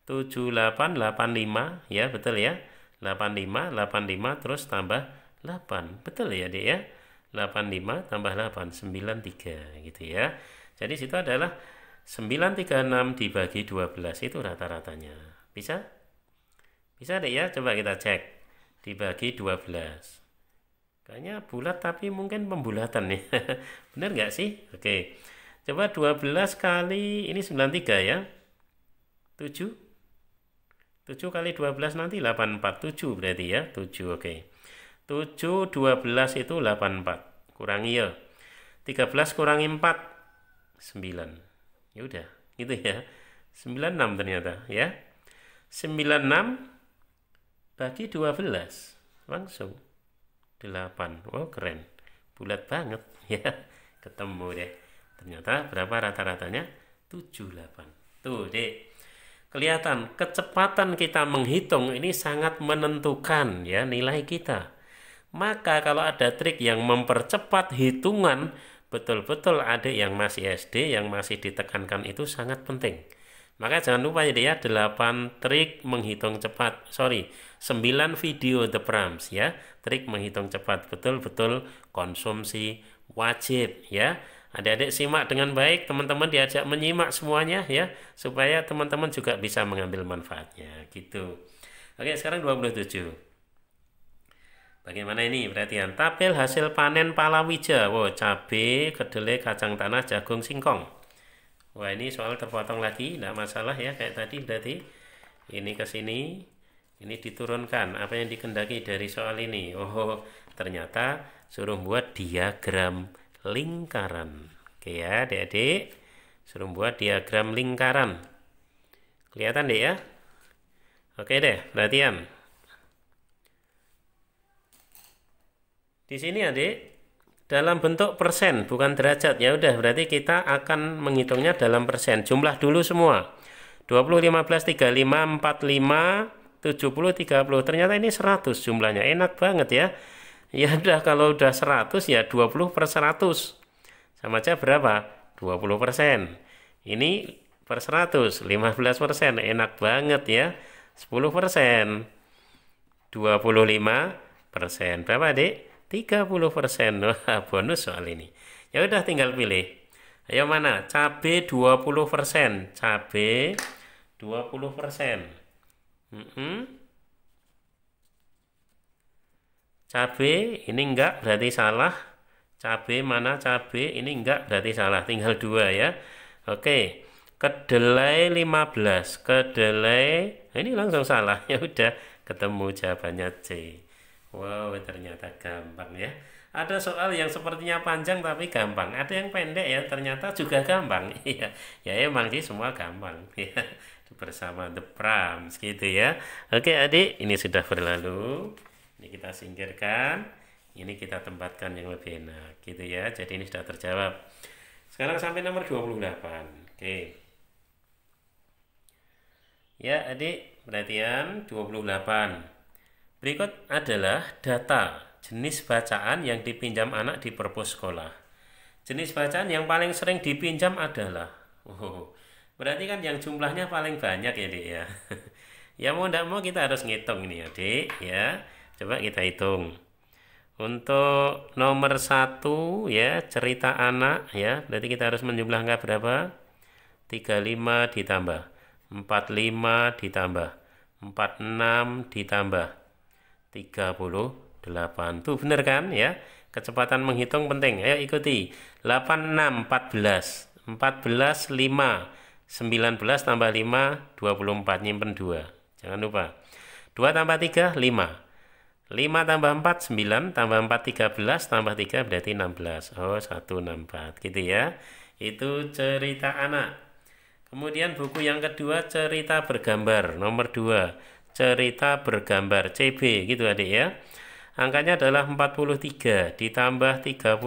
78, 85. Ya, betul ya. 85, 85, terus tambah 8. Betul ya, Dek ya? 85 tambah 8, 93 gitu ya. Jadi situ adalah 936 dibagi 12 itu rata-ratanya. Bisa? Bisa deh ya, coba kita cek. Dibagi 12. Kayaknya bulat tapi mungkin pembulatan nih. Benar nggak sih? Oke. Coba 12 kali ini 93 ya. 7. 7 kali 12 nanti 847 berarti ya. 7 oke. 7, 12 itu 84. Kurangi ya. 13 kurangi 4. 9. Ya udah, gitu ya. 96 ternyata ya. 96 bagi 12. Langsung 8. Oh, keren. Bulat banget ya. Ketemu deh. Ternyata berapa rata-ratanya? 78. Tuh, Dek. Kelihatan kecepatan kita menghitung ini sangat menentukan ya nilai kita. Maka kalau ada trik yang mempercepat hitungan, betul-betul adik yang masih SD, yang masih ditekankan itu sangat penting. Maka jangan lupa ya 8 trik menghitung cepat. 9 video The Prams ya. Trik menghitung cepat, betul-betul konsumsi wajib ya. Adik-adik simak dengan baik, teman-teman diajak menyimak semuanya ya, supaya teman-teman juga bisa mengambil manfaatnya gitu. Oke, sekarang 27. Bagaimana ini? Perhatian. Tabel hasil panen palawija. Wow, cabai, kedelai, kacang tanah, jagung, singkong. Wah, ini soal terpotong lagi, tidak masalah ya, kayak tadi berarti ini ke sini, ini diturunkan apa yang dikendaki dari soal ini. Oh, ternyata suruh buat diagram lingkaran. Oke ya, adik-adik, suruh buat diagram lingkaran. Kelihatan deh ya? Oke deh, perhatian. Di sini adik, dalam bentuk persen, bukan derajat. Ya udah, berarti kita akan menghitungnya dalam persen. Jumlah dulu semua. 20, 15, 35, 45, 70, 30. Ternyata ini 100 jumlahnya. Enak banget ya. Ya udah, kalau udah 100 ya 20 per 100. Sama aja berapa? 20%. Ini per 100, 15%. Enak banget ya. 10%. 25%. Berapa, Adik? 30%. Wah, bonus soal ini. Ya udah, tinggal pilih. Ayo mana? Cabai 20%. Cabai 20%. Cabai ini enggak berarti salah. Cabai mana cabai ini enggak berarti salah. Tinggal 2 ya. Oke. Kedelai 15. Kedelai ini langsung salah. Ya udah, ketemu jawabannya C. Wow, ternyata gampang ya. Ada soal yang sepertinya panjang tapi gampang. Ada yang pendek ya, ternyata juga gampang. Iya. Ya emang sih semua gampang ya. Bersama The Prams gitu ya. Oke, Adik, ini sudah berlalu. Ini kita singkirkan, ini kita tempatkan yang lebih enak gitu ya. Jadi ini sudah terjawab. Sekarang sampai nomor 28. Oke. Ya, Adik, perhatian 28. Berikut adalah data jenis bacaan yang dipinjam anak di perpus sekolah. Jenis bacaan yang paling sering dipinjam adalah berarti kan yang jumlahnya paling banyak ya, Dik ya. Ya mau tidak mau kita harus ngitung ini ya, Dik ya. Coba kita hitung. Untuk nomor 1 ya, cerita anak ya, berarti kita harus menjumlahkan berapa? 35 ditambah 45 ditambah 46 ditambah 38. Tuh bener kan ya? Kecepatan menghitung penting. Ayo ikuti. 86 14. 14 5. 19 tambah 5 24, nyimpen 2. Jangan lupa. 2 tambah 3 5. 5 tambah 4 9, tambah 4 13, tambah 3 berarti 16. Oh, 164 gitu ya. Itu cerita anak. Kemudian buku yang kedua cerita bergambar, nomor 2 cerita bergambar CB gitu adik ya. Angkanya adalah 43 ditambah 39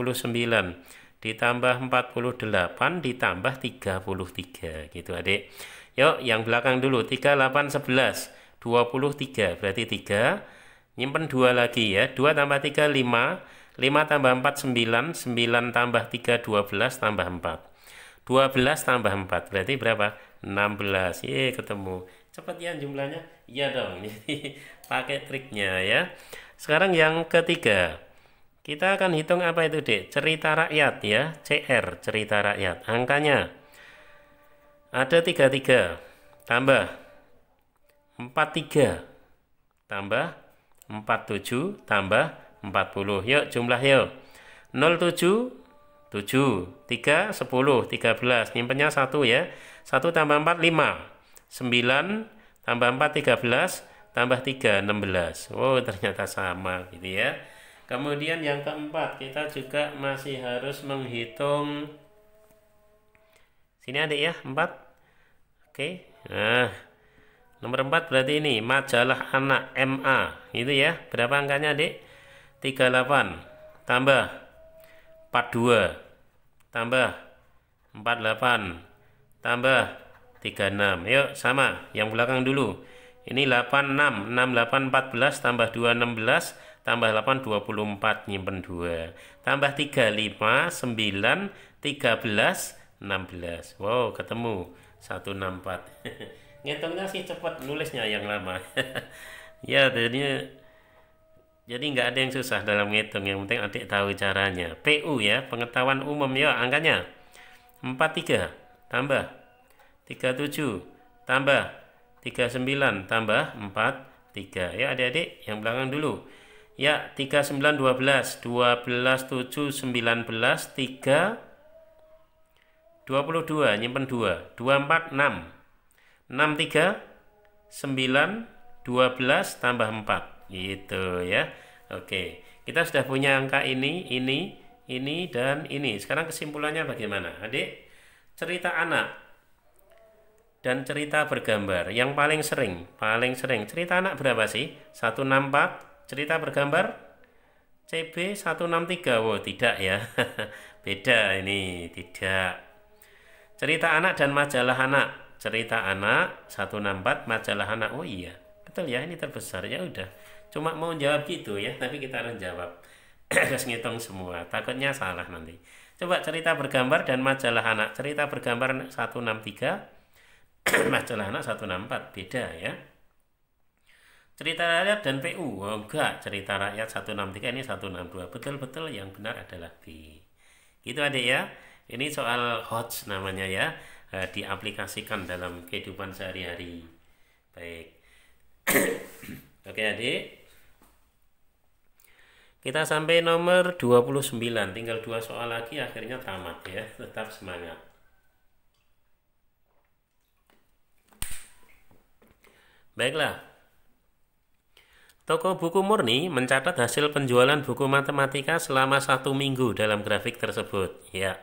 ditambah 48 ditambah 33 gitu adik. Yuk yang belakang dulu, 38 11 23 berarti 3, nyimpen 2 lagi ya, 2 tambah 3 5, 5 tambah 4 9, 9 tambah 3 12 tambah 4, 12 tambah 4 berarti berapa? 16. Ye, ketemu. Cepat ya jumlahnya? Iya dong. Jadi pakai triknya ya. Sekarang yang ketiga. Kita akan hitung apa itu, Dek? Cerita rakyat ya, CR, cerita rakyat. Angkanya ada 33 tambah 43 tambah 47 tambah 40. Yuk jumlah yuk. 07 7 3 10 13, nyimpennya 1 ya. 1 tambah 4 5, 9 tambah 4 13 tambah 3 16. Oh ternyata sama gitu ya. Kemudian yang keempat, kita juga masih harus menghitung sini adik ya, 4. Oke. Nah, nomor 4 berarti ini majalah anak MA itu ya. Berapa angkanya adik? 38 tambah 42 tambah 48 tambah 36. Yuk sama, yang belakang dulu. Ini 86, 68 14 tambah 2 16 tambah 8 24, nyimpen 2 tambah 3 5 9 13 16. Wow ketemu 164. Ngitungnya sih cepat, nulisnya yang lama. Ya jadi nggak ada yang susah dalam ngitung, yang penting adik tahu caranya. PU ya, pengetahuan umum ya, angkanya 43 tambah 37 tambah 39 tambah 43. Ya adik-adik yang belakang dulu. Ya 39 12 12 7 19 3 22, nyimpen 2 24 6 63 9 12 tambah 4 gitu ya. Oke, kita sudah punya angka ini dan ini. Sekarang kesimpulannya bagaimana adik? Cerita anak dan cerita bergambar yang paling sering cerita anak berapa sih? 164. Cerita bergambar CB 163. Wow tidak ya. Beda ini, tidak. Cerita anak dan majalah anak. Cerita anak 164, majalah anak. Oh iya, betul ya, ini terbesar. Ya udah, cuma mau jawab gitu ya, tapi kita harus jawab. Harus ngitung semua, takutnya salah nanti. Coba cerita bergambar dan majalah anak. Cerita bergambar 163, majalah anak 164, beda ya. Cerita rakyat dan PU, oh enggak, cerita rakyat 163, ini 162. Betul-betul yang benar adalah B. Gitu adik ya. Ini soal HOTS namanya ya, diaplikasikan dalam kehidupan sehari-hari. Baik. Oke adik. Kita sampai nomor 29, tinggal 2 soal lagi akhirnya tamat ya. Tetap semangat. Baiklah. Toko buku Murni mencatat hasil penjualan buku matematika selama 1 minggu dalam grafik tersebut. Ya,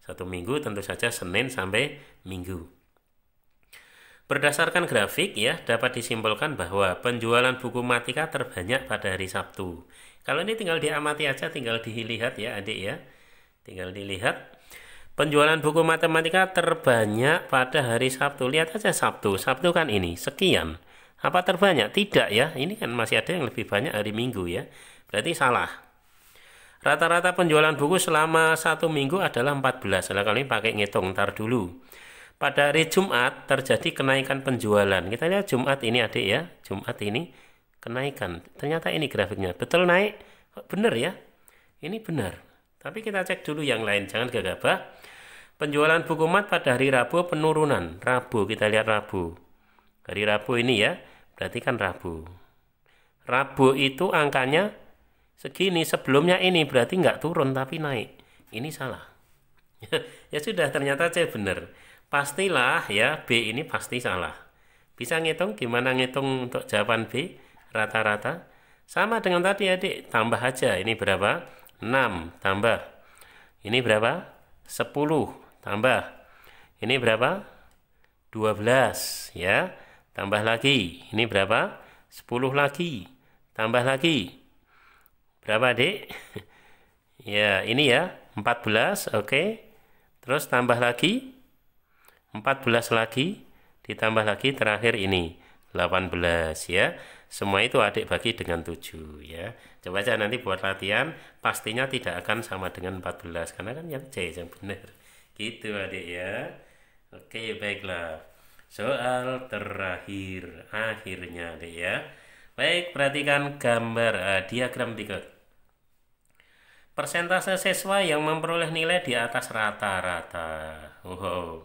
1 minggu tentu saja Senin sampai Minggu. Berdasarkan grafik ya, dapat disimpulkan bahwa penjualan buku matematika terbanyak pada hari Sabtu. Kalau ini tinggal diamati aja, tinggal dilihat ya adik ya. Tinggal dilihat. Penjualan buku matematika terbanyak pada hari Sabtu. Lihat aja Sabtu. Sabtu kan ini, sekian. Apa terbanyak? Tidak ya, ini kan masih ada yang lebih banyak hari Minggu ya. Berarti salah. Rata-rata penjualan buku selama 1 minggu adalah 14. Nah, kalau ini pakai ngitung, ntar dulu. Pada hari Jumat terjadi kenaikan penjualan. Kita lihat Jumat ini adik ya, Jumat ini kenaikan. Ternyata ini grafiknya, betul naik. Benar ya, ini benar. Tapi kita cek dulu yang lain, jangan gegabah. Penjualan buku mat pada hari Rabu penurunan. Rabu, kita lihat Rabu. Hari Rabu ini ya, berarti kan Rabu. Rabu itu angkanya segini, sebelumnya ini berarti nggak turun tapi naik. Ini salah. Ya sudah, ternyata C benar. Pastilah ya, B ini pasti salah. Bisa ngitung, gimana ngitung untuk jawaban B? Rata-rata. Sama dengan tadi adik, tambah aja. Ini berapa? 6 tambah. Ini berapa? 10 tambah. Ini berapa? 12 ya. Tambah lagi. Ini berapa? 10 lagi. Tambah lagi. Berapa, Adik? Ya, ini ya, 14, oke. Terus tambah lagi. 14 lagi. Ditambah lagi terakhir ini. 18 ya. Semua itu Adik bagi dengan 7 ya. Coba aja nanti buat latihan, pastinya tidak akan sama dengan 14 karena kan yang C yang benar. Gitu Adik ya. Oke, baiklah. Soal terakhir akhirnya Adik ya. Baik, perhatikan gambar diagram berikut. Persentase siswa yang memperoleh nilai di atas rata-rata. Wow.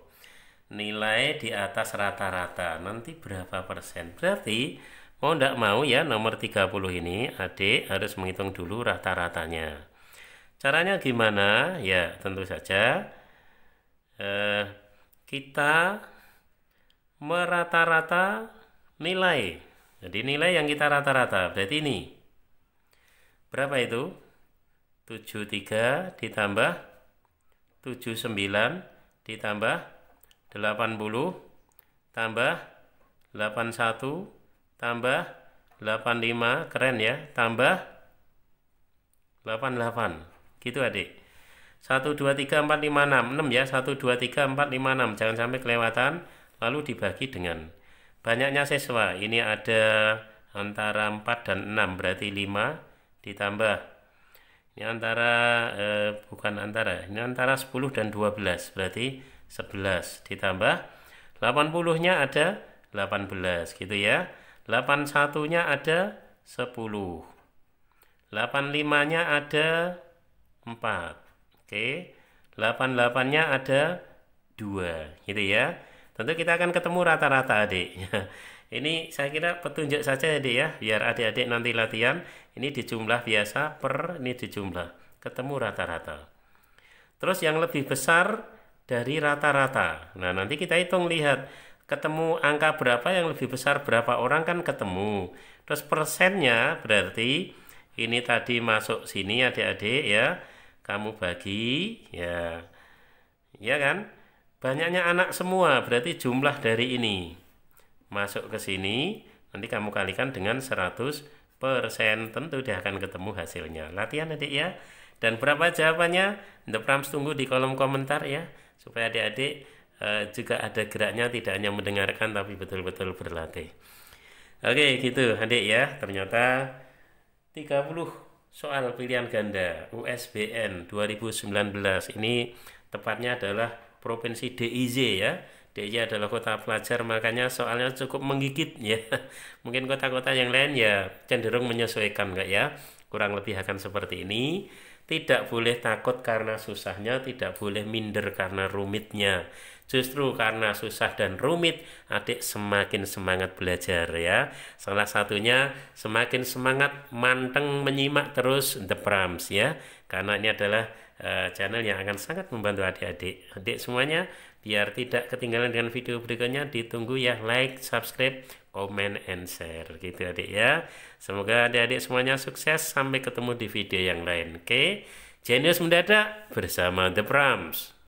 Nilai di atas rata-rata. Nanti berapa persen? Berarti mau tidak mau ya nomor 30 ini Adik harus menghitung dulu rata-ratanya. Caranya gimana? Ya tentu saja kita merata-rata nilai. Jadi nilai yang kita rata-rata berarti ini. Berapa itu? 73 ditambah 79 ditambah 80 tambah 81 tambah 85, keren ya, tambah 88. Gitu Adik. 1 2 3 4 5 6 6 ya. 1 2 3 4 5 6. Jangan sampai kelewatan. Lalu dibagi dengan banyaknya siswa. Ini ada antara 4 dan 6 berarti 5 ditambah ini antara 10 dan 12 berarti 11 ditambah 80-nya ada 18 gitu ya. 81-nya ada 10. 85-nya ada 4. Oke. 88-nya ada 2 gitu ya. Tentu kita akan ketemu rata-rata Adik. Ini saya kira petunjuk saja Adik ya, biar adik-adik nanti latihan. Ini dijumlah biasa per ini dijumlah, ketemu rata-rata. Terus yang lebih besar dari rata-rata. Nah, nanti kita hitung lihat ketemu angka berapa yang lebih besar berapa orang kan ketemu. Terus persennya berarti ini tadi masuk sini adik-adik ya. Kamu bagi ya. Ya kan? Banyaknya anak semua berarti jumlah dari ini. Masuk ke sini, nanti kamu kalikan dengan 100%, tentu dia akan ketemu hasilnya. Latihan Adik ya. Dan berapa jawabannya? The Prams tunggu di kolom komentar ya, supaya adik-adik juga ada geraknya, tidak hanya mendengarkan tapi betul-betul berlatih. Oke gitu Adik ya. Ternyata 30 soal pilihan ganda USBN 2019 ini tepatnya adalah Provinsi DIY ya. DIY adalah kota pelajar, makanya soalnya cukup menggigit ya. Mungkin kota-kota yang lain ya cenderung menyesuaikan enggak ya. Kurang lebih akan seperti ini. Tidak boleh takut karena susahnya, tidak boleh minder karena rumitnya. Justru karena susah dan rumit, adik semakin semangat belajar ya. Salah satunya semakin semangat manteng menyimak terus The Prams ya. Karena ini adalah channel yang akan sangat membantu adik-adik. Adik semuanya biar tidak ketinggalan dengan video berikutnya, ditunggu ya, like, subscribe, comment, and share gitu adik ya. Semoga adik-adik semuanya sukses, sampai ketemu di video yang lain. Oke, Genius mendadak bersama The Prams.